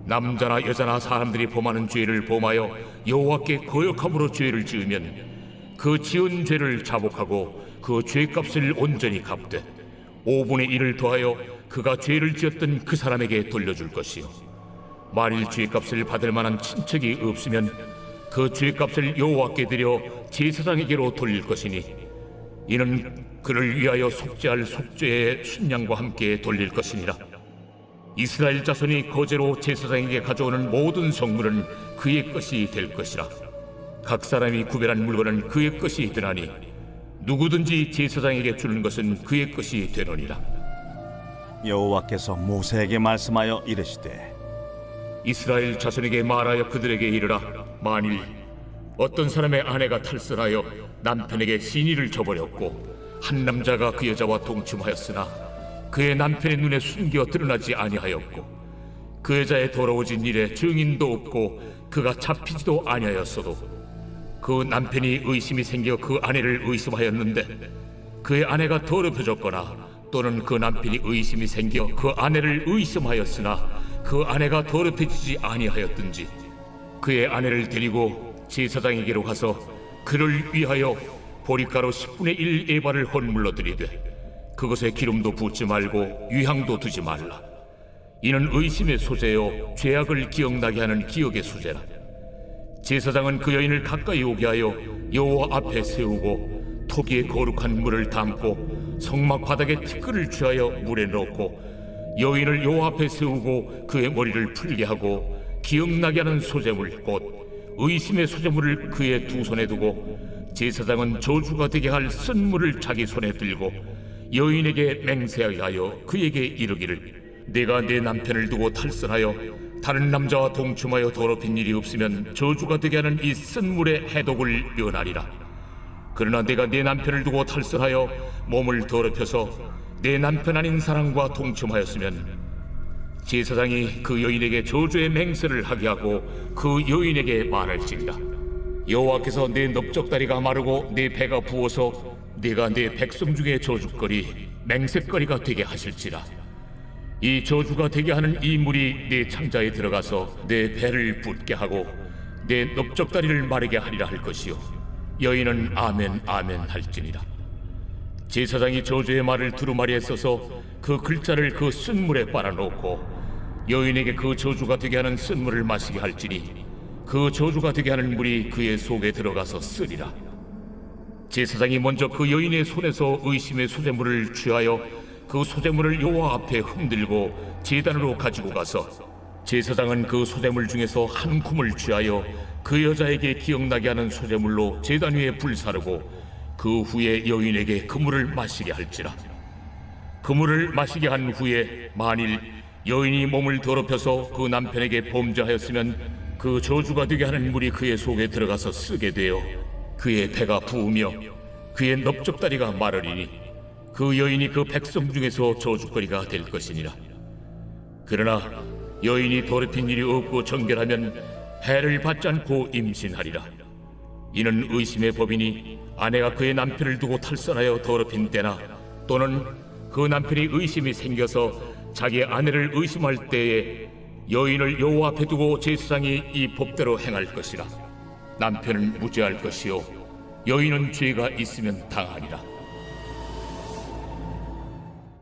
Speaker 3: 남자나 여자나 사람들이 범하는 죄를 범하여 여호와께 거역함으로 죄를 지으면 그 지은 죄를 자복하고 그 죄값을 온전히 갚되 5분의 1을 더하여 그가 죄를 지었던 그 사람에게 돌려줄 것이요 만일 죄값을 받을 만한 친척이 없으면 그 죄값을 여호와께 드려 제사장에게로 돌릴 것이니 이는 그를 위하여 속죄할 속죄의 순양과 함께 돌릴 것이니라. 이스라엘 자손이 거제로 제사장에게 가져오는 모든 성물은 그의 것이 될 것이라. 각 사람이 구별한 물건은 그의 것이 되나니 누구든지 제사장에게 주는 것은 그의 것이 되느니라.
Speaker 2: 여호와께서 모세에게 말씀하여 이르시되
Speaker 3: 이스라엘 자손에게 말하여 그들에게 이르라. 만일 어떤 사람의 아내가 탈선하여 남편에게 신의를 저버렸고 한 남자가 그 여자와 동침하였으나 그의 남편의 눈에 숨겨 드러나지 아니하였고 그 여자의 더러워진 일에 증인도 없고 그가 잡히지도 아니하였어도 그 남편이 의심이 생겨 그 아내를 의심하였는데 그의 아내가 더럽혀졌거나 또는 그 남편이 의심이 생겨 그 아내를 의심하였으나 그 아내가 더럽혀지지 아니하였든지 그의 아내를 데리고 제사장에게로 가서 그를 위하여 보리가루 10분의 1 에바를 헌물로 드리되 그것에 기름도 붓지 말고 유향도 두지 말라. 이는 의심의 소재요 죄악을 기억나게 하는 기억의 소재라. 제사장은 그 여인을 가까이 오게 하여 여호와 앞에 세우고 토기에 거룩한 물을 담고 성막 바닥에 티끌을 취하여 물에 넣고 여인을 여호와 앞에 세우고 그의 머리를 풀게 하고 기억나게 하는 소재물 곧 의심의 소재물을 그의 두 손에 두고 제사장은 저주가 되게 할 쓴물을 자기 손에 들고 여인에게 맹세하여 그에게 이르기를 내가 내 남편을 두고 탈선하여 다른 남자와 동침하여 더럽힌 일이 없으면 저주가 되게 하는 이 쓴물의 해독을 면하리라. 그러나 내가 내 남편을 두고 탈선하여 몸을 더럽혀서 내 남편 아닌 사람과 동침하였으면 제사장이 그 여인에게 저주의 맹세를 하게 하고 그 여인에게 말할지니라. 여호와께서 내 넓적다리가 마르고 내 배가 부어서 네가 내 백성 중에 저주거리 맹세거리가 되게 하실지라. 이 저주가 되게 하는 이 물이 내 창자에 들어가서 내 배를 붓게 하고 내 넓적다리를 마르게 하리라 할 것이요 여인은 아멘 아멘 할지니라. 제사장이 저주의 말을 두루마리에 써서 그 글자를 그 쓴물에 빨아놓고 여인에게 그 저주가 되게 하는 쓴물을 마시게 할지니 그 저주가 되게 하는 물이 그의 속에 들어가서 쓰리라. 제사장이 먼저 그 여인의 손에서 의심의 소재물을 취하여 그 소재물을 여호와 앞에 흔들고 제단으로 가지고 가서 제사장은 그 소재물 중에서 한 쿰을 취하여 그 여자에게 기억나게 하는 소재물로 제단 위에 불사르고 그 후에 여인에게 그 물을 마시게 할지라. 그 물을 마시게 한 후에 만일 여인이 몸을 더럽혀서 그 남편에게 범죄하였으면 그 저주가 되게 하는 물이 그의 속에 들어가서 쓰게 되어 그의 배가 부으며 그의 넓적다리가 마르리니 그 여인이 그 백성 중에서 저주거리가 될 것이니라. 그러나 여인이 더럽힌 일이 없고 정결하면 해를 받지 않고 임신하리라. 이는 의심의 법이니 아내가 그의 남편을 두고 탈선하여 더럽힌 때나 또는 그 남편이 의심이 생겨서 자기 아내를 의심할 때에 여인을 여호와 앞에 두고 제사장이 이 법대로 행할 것이라. 남편은 무죄할 것이요 여인은 죄가 있으면 당하리라.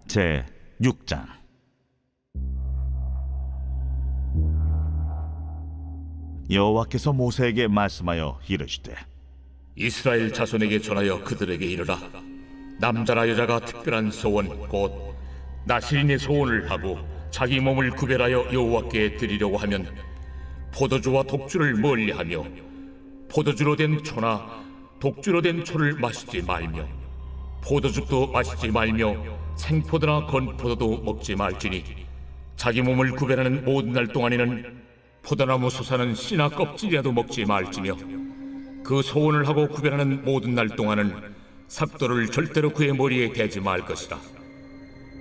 Speaker 2: 제 6장. 여호와께서 모세에게 말씀하여 이르시되
Speaker 3: 이스라엘 자손에게 전하여 그들에게 이르라. 남자나 여자가 특별한 소원 곧 나시린의 소원을 하고 자기 몸을 구별하여 여호와께 드리려고 하면 포도주와 독주를 멀리하며 포도주로 된 초나 독주로 된 초를 마시지 말며 포도즙도 마시지 말며 생포도나 건포도도 먹지 말지니 자기 몸을 구별하는 모든 날 동안에는 포도나무 소사는 씨나 껍질이라도 먹지 말지며 그 소원을 하고 구별하는 모든 날 동안은 삭도를 절대로 그의 머리에 대지 말 것이다.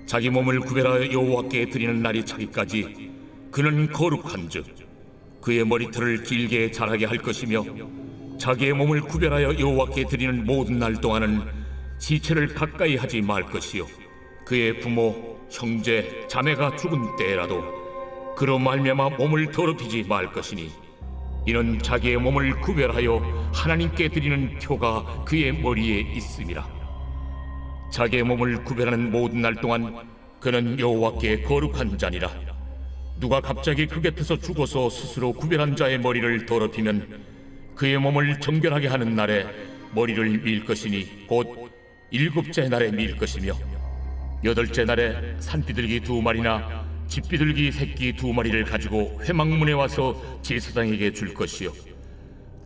Speaker 3: 자기 몸을 구별하여 여호와께 드리는 날이 차기까지 그는 거룩한즉 그의 머리털을 길게 자라게 할 것이며 자기의 몸을 구별하여 여호와께 드리는 모든 날 동안은 시체를 가까이 하지 말 것이요 그의 부모, 형제, 자매가 죽은 때라도 그로 말미암아 몸을 더럽히지 말 것이니 이는 자기의 몸을 구별하여 하나님께 드리는 표가 그의 머리에 있음이라. 자기의 몸을 구별하는 모든 날 동안 그는 여호와께 거룩한 자니라. 누가 갑자기 그 곁에서 죽어서 스스로 구별한 자의 머리를 더럽히면 그의 몸을 정결하게 하는 날에 머리를 밀 것이니 곧 7째 날에 밀 것이며 8째 날에 산비둘기 2마리나 집비둘기 새끼 2마리를 가지고 회막문에 와서 제사장에게 줄 것이요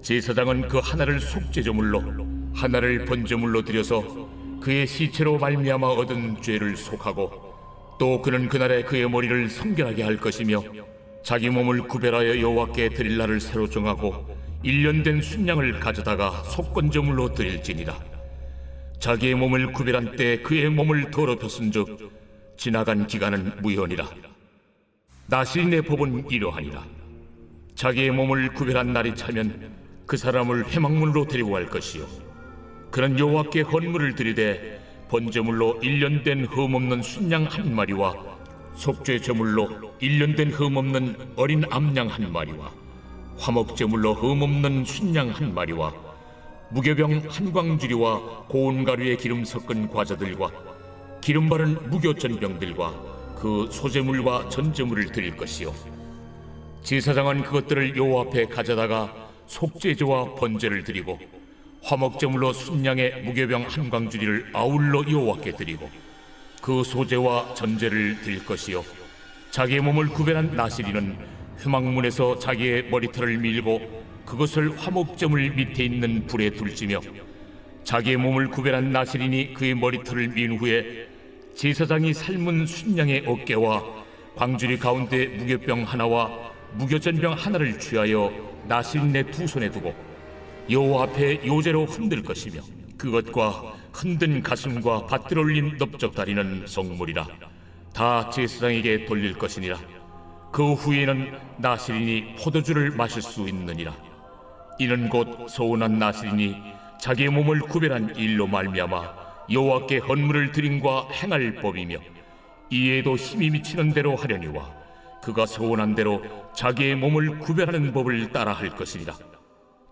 Speaker 3: 제사장은 그 하나를 속죄제물로 하나를 번제물로 드려서 그의 시체로 말미암아 얻은 죄를 속하고 또 그는 그날에 그의 머리를 성결하게 할 것이며 자기 몸을 구별하여 여호와께 드릴 날을 새로 정하고 1년 된 순양을 가져다가 속건제물로 드릴지니라. 자기의 몸을 구별한 때 그의 몸을 더럽혔은즉 지나간 기간은 무효니라. 나실인의 법은 이러하니라. 자기의 몸을 구별한 날이 차면 그 사람을 회막문으로 데리고 갈 것이요 그는 여호와께 헌물을 드리되 번제물로 1년 된 흠없는 순양 1마리와 속죄 제물로 1년 된 흠없는 어린 암양 1마리와 화목제물로 흠없는 순양 1마리와 무교병 1광주리와 고운 가루에 기름 섞은 과자들과 기름 바른 무교전병들과 그 소제물과 전제물을 드릴 것이요 제사장은 그것들을 여호와 앞에 가져다가 속죄제와 번제를 드리고 화목제물로 순양의 무교병 1광주리를 아울러 여호와께 드리고 그 소제와 전제를 드릴 것이요 자기의 몸을 구별한 나시리는 회막문에서 자기의 머리털을 밀고 그것을 화목제물 밑에 있는 불에 둘지며 자기의 몸을 구별한 나시린이 그의 머리털을 민 후에 제사장이 삶은 순양의 어깨와 광주리 가운데 무교병 하나와 무교전병 하나를 취하여 나시린의 2손에 두고 여호와 앞에 요제로 흔들 것이며 그것과 흔든 가슴과 받들어 올린 넓적다리는 성물이라. 다 제사장에게 돌릴 것이니라. 그 후에는 나시린이 포도주를 마실 수 있느니라. 이는 곧 서운한 나시린이 자기의 몸을 구별한 일로 말미암아 여호와께 헌물을 드림과 행할 법이며 이에도 힘이 미치는 대로 하려니와 그가 서운한 대로 자기의 몸을 구별하는 법을 따라 할 것이니라.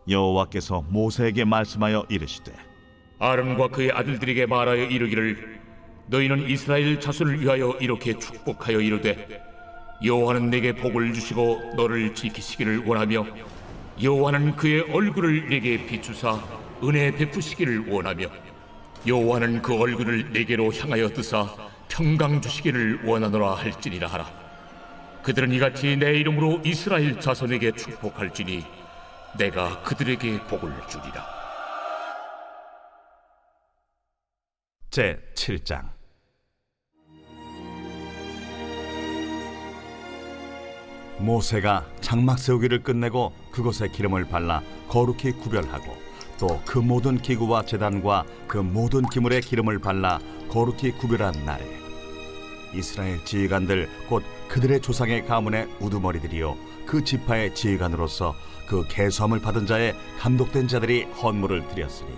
Speaker 2: 여호와께서 모세에게 말씀하여 이르시되
Speaker 3: 아론과 그의 아들들에게 말하여 이르기를 너희는 이스라엘 자손을 위하여 이렇게 축복하여 이르되 여호와는 내게 복을 주시고 너를 지키시기를 원하며 여호와는 그의 얼굴을 내게 비추사 은혜 베푸시기를 원하며 여호와는 그 얼굴을 내게로 향하여 드사 평강 주시기를 원하노라 할지니라 하라. 그들은 이같이 내 이름으로 이스라엘 자손에게 축복할지니 내가 그들에게 복을 주리라.
Speaker 2: 제 7장. 모세가 장막 세우기를 끝내고 그곳에 기름을 발라 거룩히 구별하고 또 그 모든 기구와 제단과 그 모든 기물에 기름을 발라 거룩히 구별한 날에 이스라엘 지휘관들 곧 그들의 조상의 가문의 우두머리들이요 그 지파의 지휘관으로서 그 계수함을 받은 자의 감독된 자들이 헌물을 드렸으니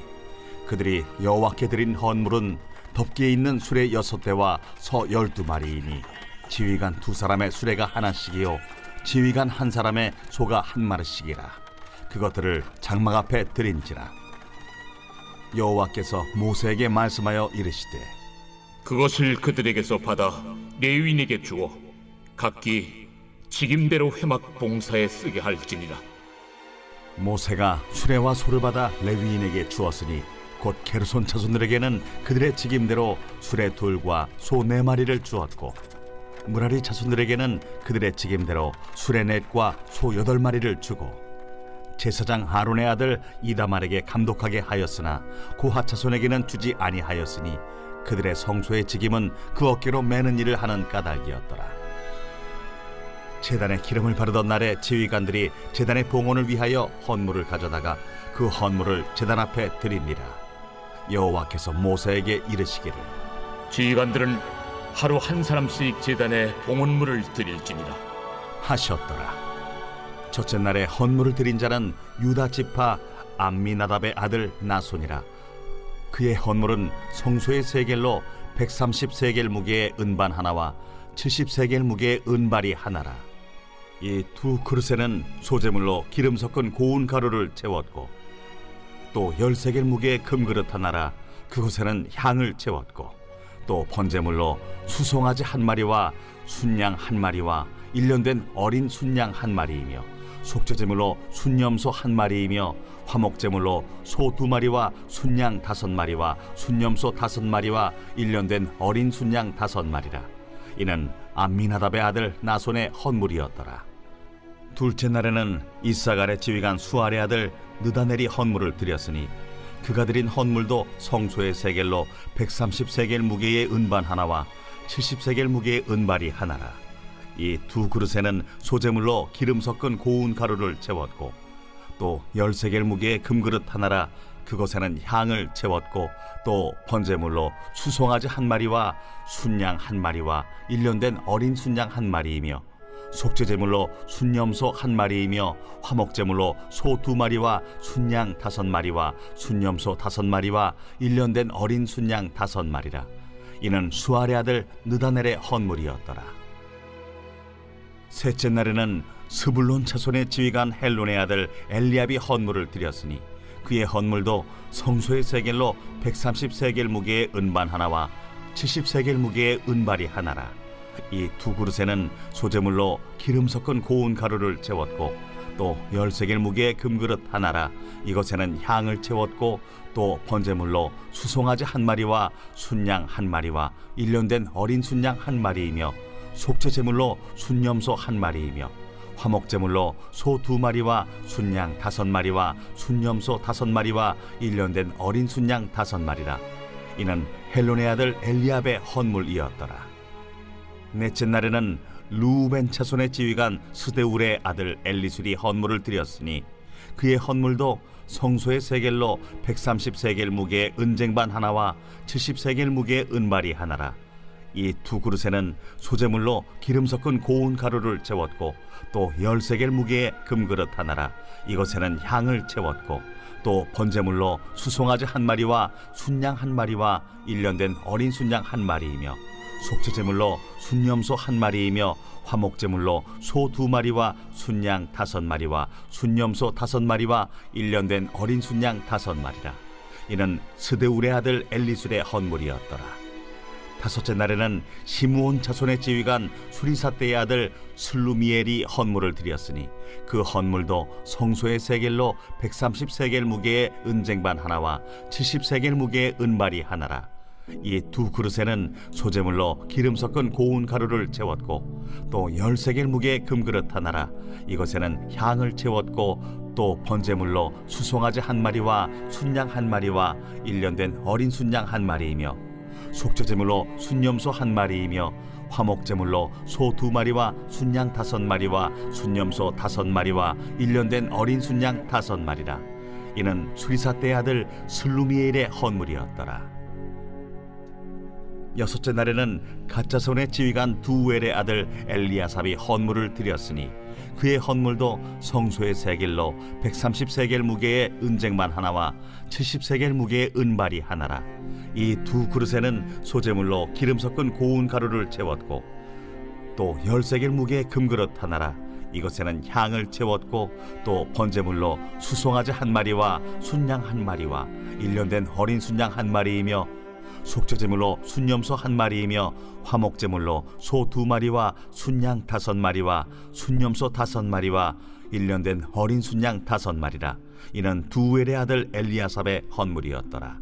Speaker 2: 그들이 여호와께 드린 헌물은 덮기에 있는 수레 6대와 서 12마리이니 지휘관 2사람의 수레가 하나씩이요 지휘관 1사람의 소가 1마리씩이라. 그것들을 장막 앞에 드린지라. 여호와께서 모세에게 말씀하여 이르시되
Speaker 3: 그것을 그들에게서 받아 레위인에게 주어 각기 직임대로 회막 봉사에 쓰게 할지니라.
Speaker 2: 모세가 수레와 소를 받아 레위인에게 주었으니 곧 게르손 자손들에게는 그들의 직임대로 수레 2과 소 4마리를 주었고 무라리 자손들에게는 그들의 직임대로 수레 4과 소 8마리를 주고 제사장 아론의 아들 이다말에게 감독하게 하였으나 고핫 자손에게는 주지 아니하였으니 그들의 성소의 직임은 그 어깨로 매는 일을 하는 까닭이었더라. 제단에 기름을 바르던 날에 지휘관들이 제단의 봉헌을 위하여 헌물을 가져다가 그 헌물을 제단 앞에 드립니다. 여호와께서 모세에게 이르시기를
Speaker 3: 지휘관들은 하루 한 사람씩 제단에 봉헌물을 드릴지니라.
Speaker 2: 하셨더라. 첫째 날에 헌물을 드린 자는 유다 지파 암미나답의 아들 나손이라. 그의 헌물은 성소의 세겔로 130세겔 무게의 은반 하나와 70세겔 무게의 은발이 하나라. 이 두 그릇에는 소재물로 기름 섞은 고운 가루를 채웠고 또 10세겔 무게의 금그릇 하나라. 그곳에는 향을 채웠고 또 번제물로 수송아지 한 마리와 순양 한 마리와 일년된 어린 순양 한 마리이며 속죄제물로 순염소 한 마리이며 화목제물로 소 2마리와 순양 5마리와 순염소 5마리와 일년된 어린 순양 5마리라. 이는 암미나답의 아들 나손의 헌물이었더라. 둘째 날에는 이사갈의 지휘관 수알의 아들 느다넬이 헌물을 드렸으니 그가 드린 헌물도 성소의 세겔로 130세겔 무게의 은반 하나와 70세겔 무게의 은발이 하나라. 이 두 그릇에는 소재물로 기름 섞은 고운 가루를 채웠고 또 10세겔 무게의 금그릇 하나라. 그것에는 향을 채웠고 또 번제물로 수송아지 한 마리와 순양 한 마리와 일년된 어린 순양 한 마리이며 속죄제물로 순염소 한 마리이며 화목제물로 소 2마리와 순양 5마리와 순염소 5마리와 일년된 어린 순양 5마리라. 이는 수알의 아들 느다넬의 헌물이었더라. 셋째 날에는 스불론 차손의 지휘관 헬론의 아들 엘리압이 헌물을 드렸으니 그의 헌물도 성소의 세겔로 130세겔 무게의 은반 하나와 70세겔 무게의 은발이 하나라. 이 두 그릇에는 소재물로 기름 섞은 고운 가루를 채웠고 또 10세겔 무게의 금그릇 하나라. 이것에는 향을 채웠고 또 번제물로 수송아지 한 마리와 순양 한 마리와 일년된 어린 순양 한 마리이며 속죄제물로 순염소 한 마리이며 화목제물로 소 2마리와 순양 5마리와 순염소 5마리와 일년된 어린 순양 5마리라. 이는 헬론의 아들 엘리압의 헌물이었더라. 넷째 날에는 루벤 차손의 지휘관 스데울의 아들 엘리술이 헌물을 드렸으니 그의 헌물도 성소의 세겔로 130세겔 무게의 은쟁반 하나와 70세겔 무게의 은발이 하나라. 이 두 그릇에는 소재물로 기름 섞은 고운 가루를 채웠고 또 10세겔 무게의 금그릇 하나라. 이것에는 향을 채웠고 또 번제물로 수송아지 한 마리와 순양 한 마리와 일년된 어린 순양 한 마리이며 속죄제물로 순염소 한 마리이며 화목제물로 소 2마리와 순양 5마리와 순염소 5마리와 일년된 어린 순양 5마리라. 이는 스데울의 아들 엘리술의 헌물이었더라. 다섯째 날에는 시므온 차손의 지휘관 수리사떼의 아들 슬루미엘이 헌물을 드렸으니 그 헌물도 성소의 세겔로 130세겔 무게의 은쟁반 하나와 70세겔 무게의 은발이 하나라. 이 두 그릇에는 소재물로 기름 섞은 고운 가루를 채웠고 또 10세겔 무게의 금그릇 하나라. 이것에는 향을 채웠고 또 번제물로 수송아지 한 마리와 순양 한 마리와 일년된 어린 순양 한 마리이며 속죄제물로 순염소 한 마리이며 화목제물로 소 2마리와 순양 5마리와 순염소 5마리와 일년된 어린 순양 5마리라. 이는 수리사떼의 아들 슬루미엘의 헌물이었더라. 여섯째 날에는 갓자손의 지휘관 두엘의 아들 엘리아삽이 헌물을 드렸으니 그의 헌물도 성소의 세겔로 130세겔 무게의 은쟁반 하나와 70세겔 무게의 은발이 하나라. 이 두 그릇에는 소재물로 기름 섞은 고운 가루를 채웠고 또 10세겔 무게의 금그릇 하나라. 이것에는 향을 채웠고 또 번제물로 수송아지 한 마리와 순양 한 마리와 일년된 어린 순양 한 마리이며 속죄제물로 순염소 한 마리이며 화목제물로 소 2마리와 순양 5마리와 순염소 5마리와 일년된 어린 순양 5마리라. 이는 두엘의 아들 엘리아삽의 헌물이었더라.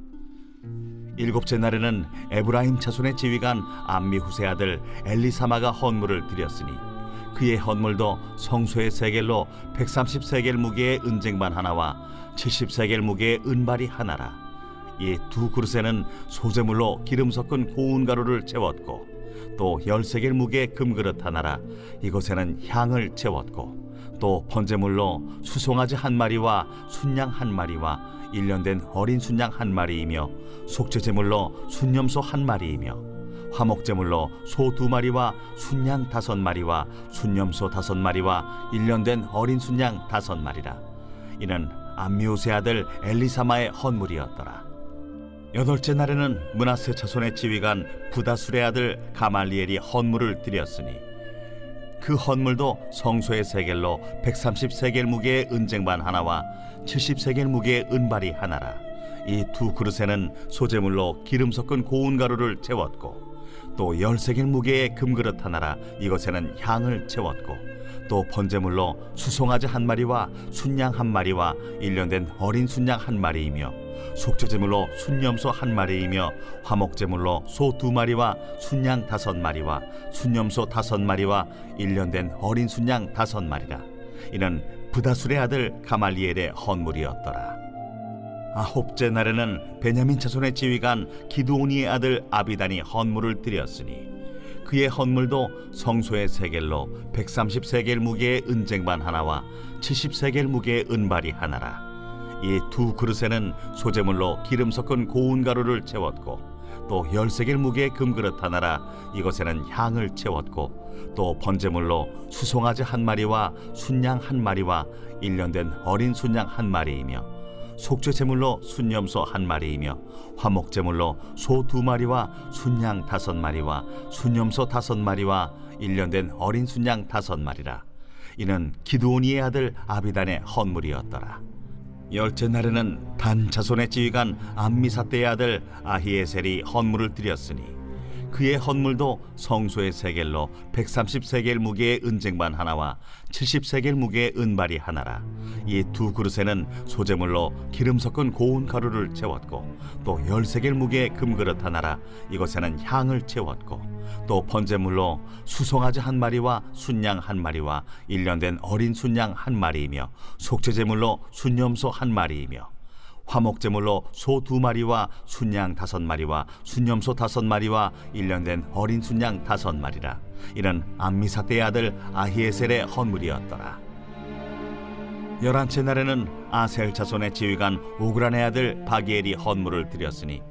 Speaker 2: 일곱째 날에는 에브라임 차손의 지휘관 암미후세 아들 엘리사마가 헌물을 드렸으니 그의 헌물도 성소의 세겔로 130세겔 무게의 은쟁반 하나와 70세겔 무게의 은발이 하나라. 이 두 그릇에는 소재물로 기름 섞은 고운 가루를 채웠고 또 13개의 무게의 금그릇 하나라. 이것에는 향을 채웠고 또 번제물로 수송아지 한 마리와 순양 한 마리와 1년 된 어린 순양 한 마리이며 속죄제물로 순염소 한 마리이며 화목제물로 소 2마리와 순양 5마리와 순염소 5마리와 1년 된 어린 순양 5마리라. 이는 암미우스의 아들 엘리사마의 헌물이었더라. 8째 날에는 므낫세 자손의 지휘관 부다술의 아들 가말리엘이 헌물을 드렸으니 그 헌물도 성소의 세겔로 130세겔 무게의 은쟁반 하나와 70세겔 무게의 은발이 하나라. 이 두 그릇에는 소제물로 기름 섞은 고운 가루를 채웠고 또 10세겔 무게의 금그릇 하나라. 이것에는 향을 채웠고 또 번제물로 수송아지 한 마리와 순양 한 마리와 1년 된 어린 순양 한 마리이며 속죄제물로 순염소 한 마리이며 화목제물로 소 2마리와 순양 5마리와 순염소 5마리와 1년 된 어린 순양 5마리라. 이는 부다술의 아들 가말리엘의 헌물이었더라. 9째 날에는 베냐민 자손의 지휘관 기드오니의 아들 아비단이 헌물을 드렸으니 그의 헌물도 성소의 세겔로 130세겔 무게의 은쟁반 하나와 70세겔 무게의 은발이 하나라. 이 두 그릇에는 소제물로 기름 섞은 고운 가루를 채웠고 또 10세겔 무게의 금그릇 하나라. 이것에는 향을 채웠고 또 번제물로 수송아지 한 마리와 순양 한 마리와 1년 된 어린 순양 한 마리이며 속죄제물로 순염소 한 마리이며 화목제물로 소 2마리와 순양 5마리와 순염소 5마리와 1년 된 어린 순양 5마리라. 이는 기드오니의 아들 아비단의 헌물이었더라. 10째 날에는 단 자손의 지휘관 암미사대의 아들 아히에셀이 헌물을 드렸으니 그의 헌물도 성소의 세겔로 130세겔 무게의 은쟁반 하나와 70세겔 무게의 은발이 하나라. 이 두 그릇에는 소제물로 기름 섞은 고운 가루를 채웠고 또 10세겔 무게의 금그릇 하나라. 이것에는 향을 채웠고 또 번제물로 수송아지 한 마리와 순양 한 마리와 1년 된 어린 순양 한 마리이며 속죄제물로 순염소 한 마리이며 화목제물로 소 2마리와 순양 5마리와 순염소 5마리와 1년 된 어린 순양 5마리라. 이는 암미사대의 아들 아히에셀의 헌물이었더라. 11째 날에는 아셀 자손의 지휘관 오그란의 아들 바기엘이 헌물을 드렸으니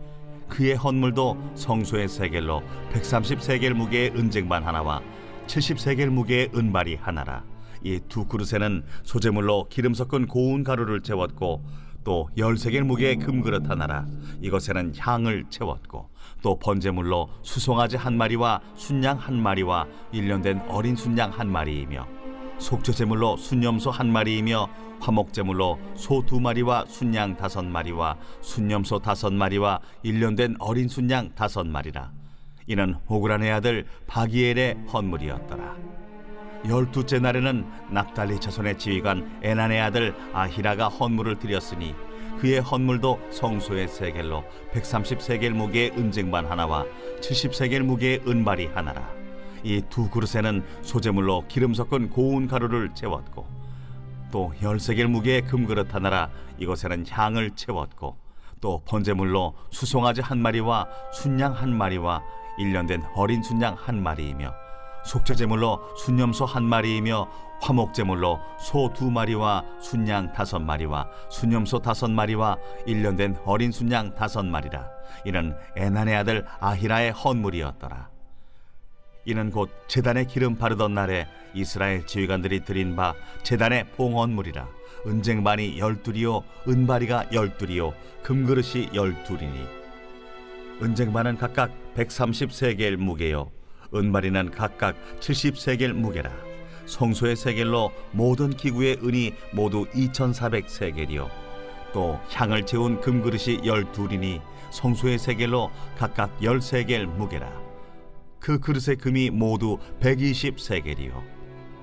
Speaker 2: 그의 헌물도 성소의 세겔로 130세겔 무게의 은쟁반 하나와 70세겔 무게의 은발이 하나라. 이 두 그릇에는 소제물로 기름 섞은 고운 가루를 채웠고 또 10세겔 무게의 금그릇 하나라. 이것에는 향을 채웠고 또 번제물로 수송아지 한 마리와 순양 한 마리와 1년 된 어린 순양 한 마리이며 속죄제물로 순염소 한 마리이며 화목제물로 소 2마리와 순양 5마리와 순염소 5마리와 1년 된 어린 순양 5마리라. 이는 오그란의 아들 바기엘의 헌물이었더라. 12째 날에는 납달리 자손의 지휘관 에난의 아들 아히라가 헌물을 드렸으니 그의 헌물도 성소의 세겔로 130세겔 무게의 은쟁반 하나와 70세겔 무게의 은발이 하나라. 이 두 그릇에는 소제물로 기름 섞은 고운 가루를 채웠고 또 10세겔 무게의 금그릇 하나라. 이것에는 향을 채웠고 또 번제물로 수송아지 한 마리와 순양 한 마리와 1년 된 어린 순양 한 마리이며 속죄제물로 순염소 한 마리이며 화목제물로 소 2마리와 순양 5마리와 순염소 5마리와 1년 된 어린 순양 5마리라. 이는 에난의 아들 아히라의 헌물이었더라. 이는 곧 제단에 기름 바르던 날에 이스라엘 지휘관들이 드린 바 제단의 봉헌물이라. 은쟁반이 12이요 은바리가 12이요 금그릇이 12이니 은쟁반은 각각 130세겔 무게요 은바리는 각각 70세겔 무게라. 성소의 세겔로 모든 기구의 은이 모두 2400세겔이요 또 향을 채운 금그릇이 12이니 성소의 세겔로 각각 10세겔 무게라. 그 그릇의 금이 모두 120세겔이요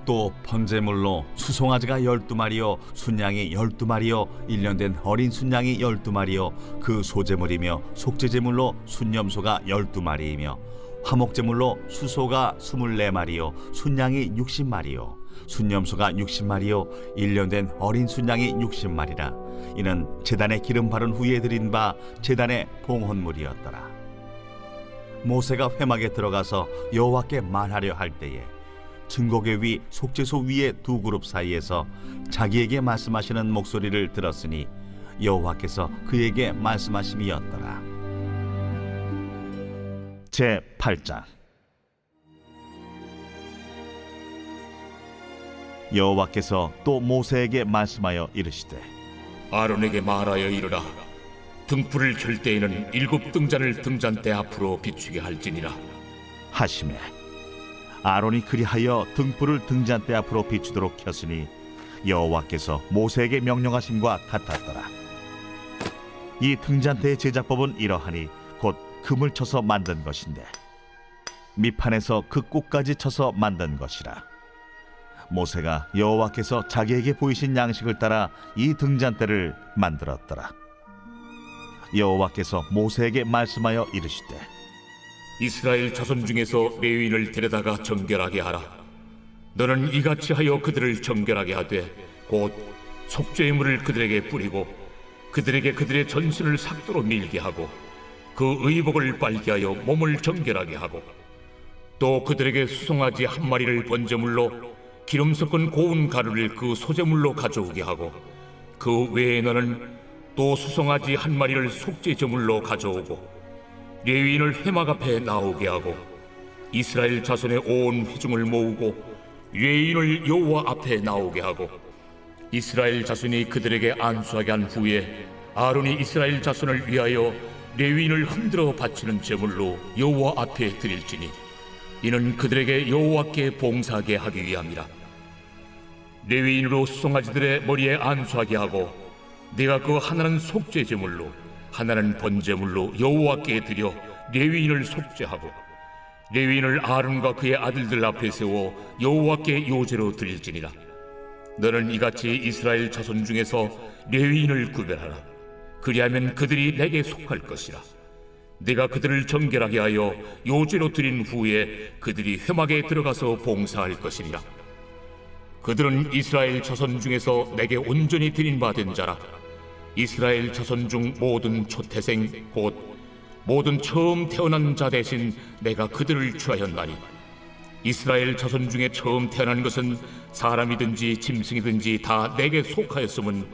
Speaker 2: 또 번제물로 수송아지가 12마리요 순양이 12마리요 1년 된 어린 순양이 12마리요 그 소제물이며 속죄제물로 순염소가 12마리이며 화목제물로 수소가 24마리요 순양이 60마리요 순염소가 60마리요 1년 된 어린 순양이 60마리라. 이는 제단에 기름 바른 후에 드린 바 제단의 봉헌물이었더라. 모세가 회막에 들어가서 여호와께 말하려 할 때에 증거궤 위 속죄소 위의 두 그룹 사이에서 자기에게 말씀하시는 목소리를 들었으니 여호와께서 그에게 말씀하심이었더라. 제 8장. 여호와께서 또 모세에게 말씀하여 이르시되
Speaker 3: 아론에게 말하여 이르라. 등불을 켤 때에는 7 등잔을 등잔대 앞으로 비추게 할지니라.
Speaker 2: 하시매 아론이 그리하여 등불을 등잔대 앞으로 비추도록 켰으니 여호와께서 모세에게 명령하심과 같았더라. 이 등잔대의 제작법은 이러하니 곧 금을 쳐서 만든 것인데 밑판에서 그 꼭까지 쳐서 만든 것이라. 모세가 여호와께서 자기에게 보이신 양식을 따라 이 등잔대를 만들었더라. 여호와께서 모세에게 말씀하여 이르시되
Speaker 3: 이스라엘 자손 중에서 레위인을 데려다가 정결하게 하라. 너는 이같이 하여 그들을 정결하게 하되 곧 속죄의 물을 그들에게 뿌리고 그들에게 그들의 전신을 삭도로 밀게 하고 그 의복을 빨게 하여 몸을 정결하게 하고 또 그들에게 수송아지 1마리를 번제물로 기름 섞은 고운 가루를 그 소제물로 가져오게 하고 그 외에 너는 또 수송아지 1마리를 속죄 제물로 가져오고 레위인을 회막 앞에 나오게 하고 이스라엘 자손의 온 회중을 모으고 레위인을 여호와 앞에 나오게 하고 이스라엘 자손이 그들에게 안수하게 한 후에 아론이 이스라엘 자손을 위하여 레위인을 흔들어 바치는 제물로 여호와 앞에 드릴지니 이는 그들에게 여호와께 봉사하게 하기 위함이라. 레위인으로 수송아지들의 머리에 안수하게 하고 네가 그 하나는 속죄 제물로 하나는 번제물로 여호와께 드려 레위인을 속죄하고 레위인을 아론과 그의 아들들 앞에 세워 여호와께 요제로 드릴지니라. 너는 이같이 이스라엘 자손 중에서 레위인을 구별하라. 그리하면 그들이 내게 속할 것이라. 네가 그들을 정결하게 하여 요제로 드린 후에 그들이 회막에 들어가서 봉사할 것이니라. 그들은 이스라엘 자손 중에서 내게 온전히 드린 바 된 자라. 이스라엘 자손 중 모든 초태생 곧 모든 처음 태어난 자 대신 내가 그들을 취하였나니 이스라엘 자손 중에 처음 태어난 것은 사람이든지 짐승이든지 다 내게 속하였음은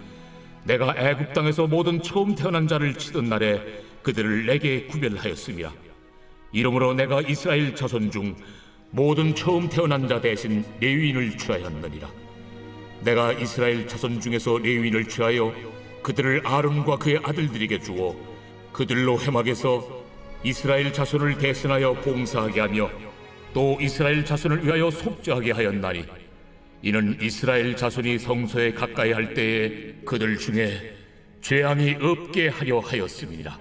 Speaker 3: 내가 애굽 땅에서 모든 처음 태어난 자를 치던 날에 그들을 내게 구별하였음이라. 이러므로 내가 이스라엘 자손 중 모든 처음 태어난 자 대신 레위인을 취하였느니라. 내가 이스라엘 자손 중에서 레위인을 취하여 그들을 아론과 그의 아들들에게 주어 그들로 회막에서 이스라엘 자손을 대신하여 봉사하게 하며 또 이스라엘 자손을 위하여 속죄하게 하였나니 이는 이스라엘 자손이 성소에 가까이 할 때에 그들 중에 죄함이 없게 하려 하였음이니라.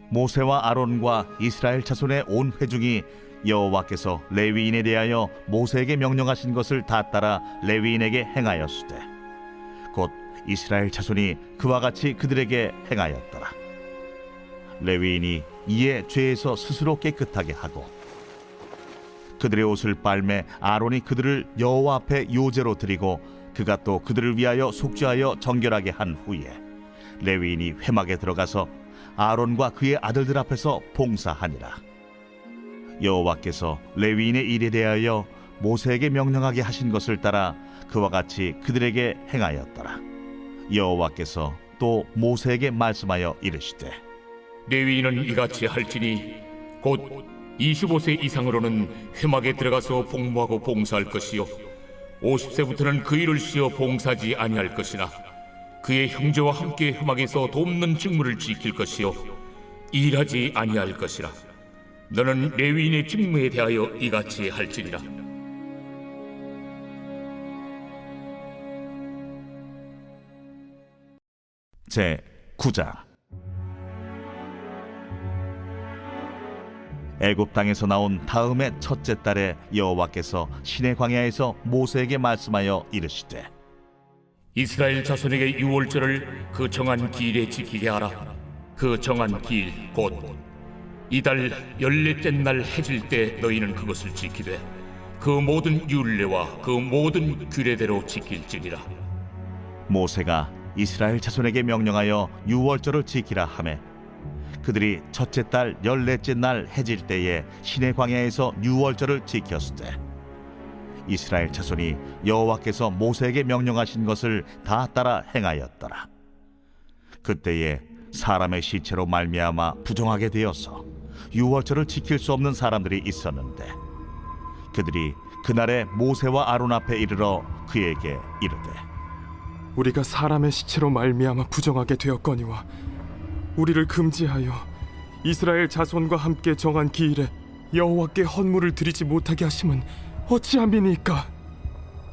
Speaker 2: 모세와 아론과 이스라엘 자손의 온 회중이 여호와께서 레위인에 대하여 모세에게 명령하신 것을 다 따라 레위인에게 행하였으되 곧 이스라엘 자손이 그와 같이 그들에게 행하였더라. 레위인이 이에 죄에서 스스로 깨끗하게 하고 그들의 옷을 빨매 아론이 그들을 여호와 앞에 요제로 드리고 그가 또 그들을 위하여 속죄하여 정결하게 한 후에 레위인이 회막에 들어가서 아론과 그의 아들들 앞에서 봉사하니라. 여호와께서 레위인의 일에 대하여 모세에게 명령하게 하신 것을 따라 그와 같이 그들에게 행하였더라. 여호와께서 또 모세에게 말씀하여 이르시되
Speaker 3: 레위인은 이같이 할지니 곧 25세 이상으로는 회막에 들어가서 복무하고 봉사할 것이요 50세부터는 그 일을 쉬어 봉사하지 아니할 것이나 그의 형제와 함께 회막에서 돕는 직무를 지킬 것이요 일하지 아니할 것이라. 너는 레위인의 직무에 대하여 이같이 할지니라.
Speaker 2: 제 9장. 애굽 땅에서 나온 다음의 첫째 달에 여호와께서 시내 광야에서 모세에게 말씀하여 이르시되
Speaker 3: 이스라엘 자손에게 유월절을 그 정한 기일에 지키게 하라. 그 정한 기일 곧 이달 14째 날 해질 때 너희는 그것을 지키되 그 모든 율례와 그 모든 규례대로 지킬지니라.
Speaker 2: 모세가 이스라엘 자손에게 명령하여 유월절을 지키라 하매 그들이 첫째 달 14째 날 해질 때에 시내 광야에서 유월절을 지켰으되 이스라엘 자손이 여호와께서 모세에게 명령하신 것을 다 따라 행하였더라. 그때에 사람의 시체로 말미암아 부정하게 되어서 유월절을 지킬 수 없는 사람들이 있었는데 그들이 그날에 모세와 아론 앞에 이르러 그에게 이르되
Speaker 4: 우리가 사람의 시체로 말미암아 부정하게 되었거니와 우리를 금지하여 이스라엘 자손과 함께 정한 기일에 여호와께 헌물을 드리지 못하게 하심은 어찌함이니까?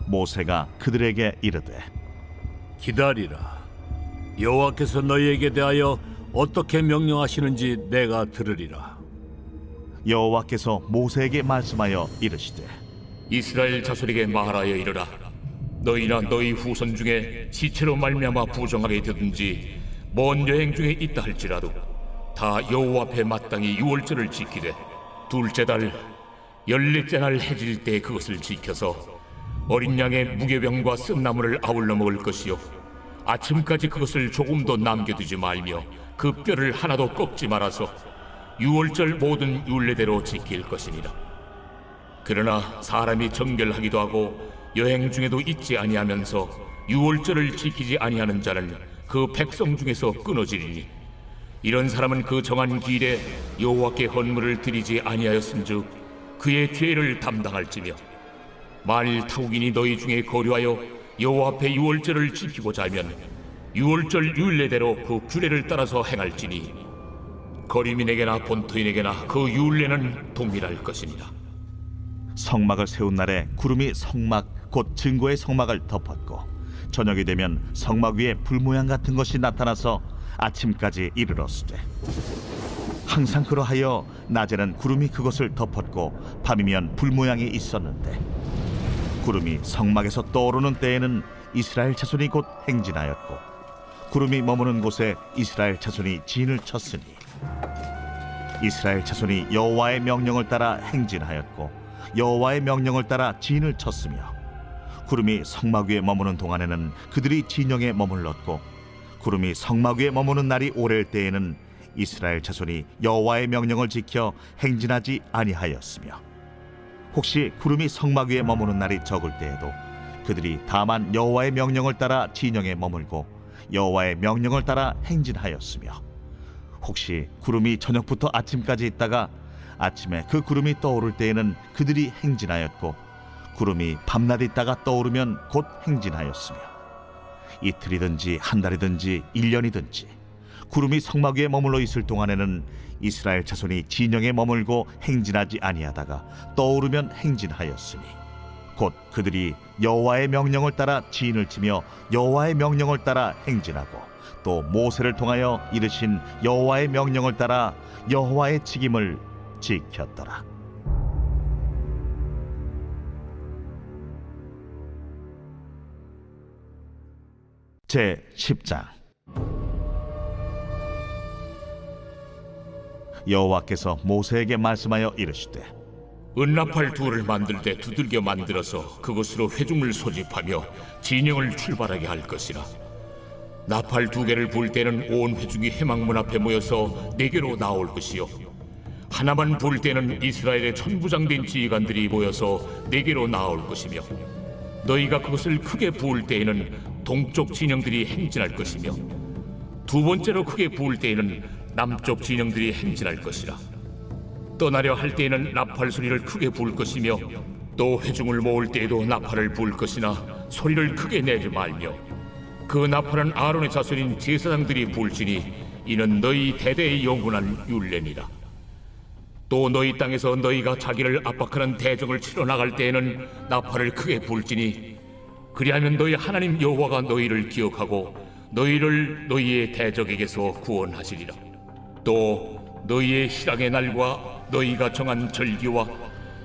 Speaker 2: 모세가 그들에게 이르되
Speaker 5: 기다리라. 여호와께서 너희에게 대하여 어떻게 명령하시는지 내가 들으리라.
Speaker 2: 여호와께서 모세에게 말씀하여 이르시되
Speaker 3: 이스라엘 자손에게 말하여 이르라. 너희나 너희 후손 중에 시체로 말미암아 부정하게 되든지 먼 여행 중에 있다 할지라도 다 여호와 앞에 마땅히 유월절을 지키되 둘째 달 14째 날 해질 때 그것을 지켜서 어린 양의 무교병과 쓴나물을 아울러 먹을 것이요 아침까지 그것을 조금도 남겨두지 말며 그 뼈를 하나도 꺾지 말아서 유월절 모든 율례대로 지킬 것이니라. 그러나 사람이 정결하기도 하고 여행 중에도 잊지 아니하면서 유월절을 지키지 아니하는 자는 그 백성 중에서 끊어지리니 이런 사람은 그 정한 기일에 여호와께 헌물을 드리지 아니하였은즉 그의 죄를 담당할지며 만일 타국인이 너희 중에 거류하여 여호와 앞에 유월절을 지키고자 하면 유월절 율례대로 그 규례를 따라서 행할지니 거류민에게나 본토인에게나 그 율례는 동일할 것이니라.
Speaker 2: 성막을 세운 날에 구름이 성막 곧 증거의 성막을 덮었고 저녁이 되면 성막 위에 불 모양 같은 것이 나타나서 아침까지 이르렀으되 항상 그러하여 낮에는 구름이 그것을 덮었고 밤이면 불 모양이 있었는데 구름이 성막에서 떠오르는 때에는 이스라엘 자손이 곧 행진하였고 구름이 머무는 곳에 이스라엘 자손이 진을 쳤으니 이스라엘 자손이 여호와의 명령을 따라 행진하였고 여호와의 명령을 따라 진을 쳤으며 구름이 성막 위에 머무는 동안에는 그들이 진영에 머물렀고 구름이 성막 위에 머무는 날이 오랠 때에는 이스라엘 자손이 여호와의 명령을 지켜 행진하지 아니하였으며 혹시 구름이 성막 위에 머무는 날이 적을 때에도 그들이 다만 여호와의 명령을 따라 진영에 머물고 여호와의 명령을 따라 행진하였으며 혹시 구름이 저녁부터 아침까지 있다가 아침에 그 구름이 떠오를 때에는 그들이 행진하였고 구름이 밤낮 있다가 떠오르면 곧 행진하였으며 이틀이든지 한 달이든지 1년이든지 구름이 성막 위에 머물러 있을 동안에는 이스라엘 자손이 진영에 머물고 행진하지 아니하다가 떠오르면 행진하였으니 곧 그들이 여호와의 명령을 따라 진을 치며 여호와의 명령을 따라 행진하고 또 모세를 통하여 이르신 여호와의 명령을 따라 여호와의 직임을 지켰더라. 제 10장 여호와께서 모세에게 말씀하여 이르시되
Speaker 3: 은나팔 둘을 만들 때 두들겨 만들어서 그것으로 회중을 소집하며 진영을 출발하게 할 것이라. 나팔 2개를 불 때는 온 회중이 회막문 앞에 모여서 내게로 나올 것이요 하나만 불 때는 이스라엘의 천부장된 지휘관들이 모여서 내게로 나올 것이며 너희가 그것을 크게 부을 때에는 동쪽 진영들이 행진할 것이며 두 번째로 크게 부을 때에는 남쪽 진영들이 행진할 것이라. 떠나려 할 때에는 나팔 소리를 크게 부을 것이며 또 회중을 모을 때에도 나팔을 부을 것이나 소리를 크게 내지 말며 그 나팔은 아론의 자손인 제사장들이 부을지니 이는 너희 대대의 영원한 율례니라. 또 너희 땅에서 너희가 자기를 압박하는 대적을 치러 나갈 때에는 나팔을 크게 부을지니 그리하면 너희 하나님 여호와가 너희를 기억하고 너희를 너희의 대적에게서 구원하시리라. 또 너희의 희락의 날과 너희가 정한 절기와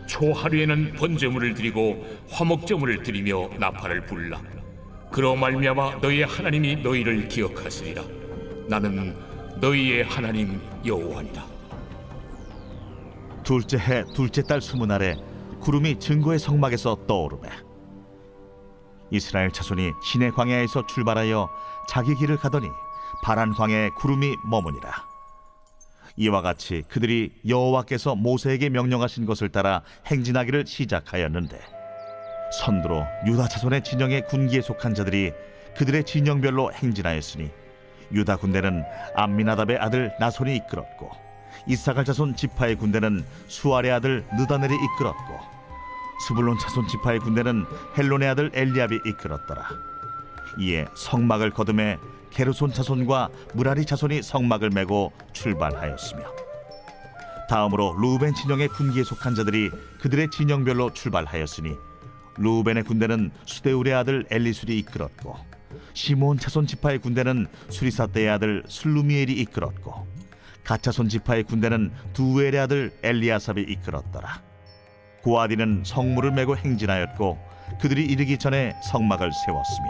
Speaker 3: 초하루에는 번제물을 드리고 화목제물을 드리며 나팔을 불라. 그로 말미암아 너희의 하나님이 너희를 기억하시리라. 나는 너희의 하나님 여호와니라.
Speaker 2: 둘째 해 둘째 달 20날에 구름이 증거의 성막에서 떠오르매 이스라엘 자손이 시내 광야에서 출발하여 자기 길을 가더니 바란 광야에 구름이 머무니라. 이와 같이 그들이 여호와께서 모세에게 명령하신 것을 따라 행진하기를 시작하였는데, 선두로 유다 자손의 진영의 군기에 속한 자들이 그들의 진영별로 행진하였으니, 유다 군대는 암미나답의 아들 나손이 이끌었고, 이사갈 자손 지파의 군대는 수알의 아들 느다넬이 이끌었고, 스불론 자손 지파의 군대는 헬론의 아들 엘리압이 이끌었더라. 이에 성막을 거두매 게르손 자손과 무라리 자손이 성막을 메고 출발하였으며, 다음으로 루벤 진영의 군기에 속한 자들이 그들의 진영별로 출발하였으니, 루벤의 군대는 수데울의 아들 엘리술이 이끌었고, 시몬 자손 지파의 군대는 수리사떼의 아들 슬루미엘이 이끌었고, 갓 자손 지파의 군대는 두엘의 아들 엘리아삽이 이끌었더라. 고아디는 성물을 메고 행진하였고, 그들이 이르기 전에 성막을 세웠으며,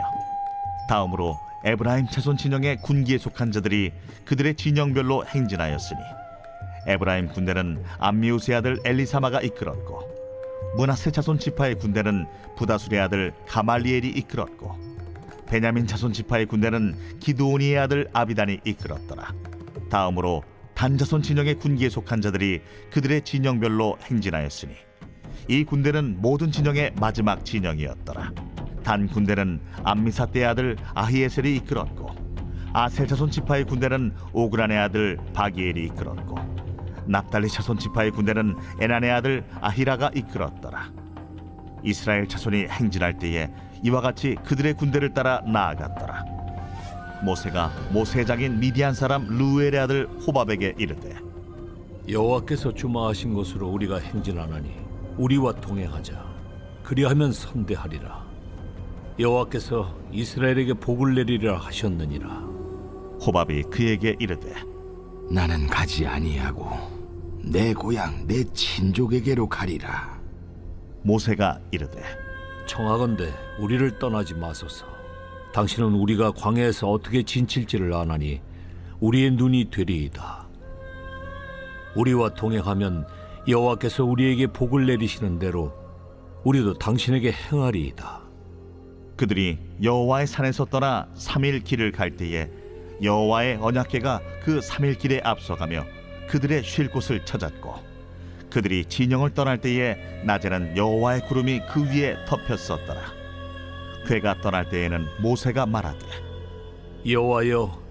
Speaker 2: 다음으로 에브라임 자손 진영의 군기에 속한 자들이 그들의 진영별로 행진하였으니, 에브라임 군대는 암미우스의 아들 엘리사마가 이끌었고, 므낫세 자손 지파의 군대는 부다술의 아들 가말리엘이 이끌었고, 베냐민 자손 지파의 군대는 기드오니의 아들 아비단이 이끌었더라. 다음으로 단 자손 진영의 군기에 속한 자들이 그들의 진영별로 행진하였으니, 이 군대는 모든 진영의 마지막 진영이었더라. 단 군대는 암미사떼의 아들 아히에셀이 이끌었고, 아셀 자손 지파의 군대는 오그란의 아들 바기엘이 이끌었고, 납달리 자손 지파의 군대는 에난의 아들 아히라가 이끌었더라. 이스라엘 자손이 행진할 때에 이와 같이 그들의 군대를 따라 나아갔더라. 모세가 모세의 장인 미디안 사람 루엘의 아들 호밥에게 이르되,
Speaker 5: 여호와께서 주마하신 곳으로 우리가 행진하나니 우리와 동행하자. 그리하면 선대하리라. 여호와께서 이스라엘에게 복을 내리리라 하셨느니라.
Speaker 2: 호밥이 그에게 이르되,
Speaker 6: 나는 가지 아니하고 내 고향 내 친족에게로 가리라.
Speaker 2: 모세가 이르되,
Speaker 5: 청하건대 우리를 떠나지 마소서. 당신은 우리가 광야에서 어떻게 진칠지를 아나니 우리의 눈이 되리이다. 우리와 동행하면 여호와께서 우리에게 복을 내리시는 대로 우리도 당신에게 행하리이다.
Speaker 2: 그들이 여호와의 산에서 떠나 3일 길을 갈 때에 여호와의 언약궤가 그 3일 길에 앞서가며 그들의 쉴 곳을 찾았고, 그들이 진영을 떠날 때에 낮에는 여호와의 구름이 그 위에 덮였었더라. 궤가 떠날 때에는 모세가 말하되,
Speaker 5: 여호와여,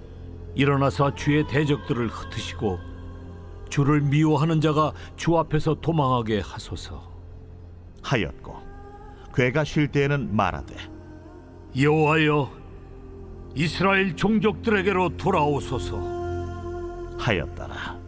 Speaker 5: 일어나사 주의 대적들을 흩으시고 주를 미워하는 자가 주 앞에서 도망하게 하소서.
Speaker 2: 하였고, 궤가 쉴 때에는 말하되,
Speaker 5: 여호와여, 이스라엘 종족들에게로 돌아오소서.
Speaker 2: 하였더라.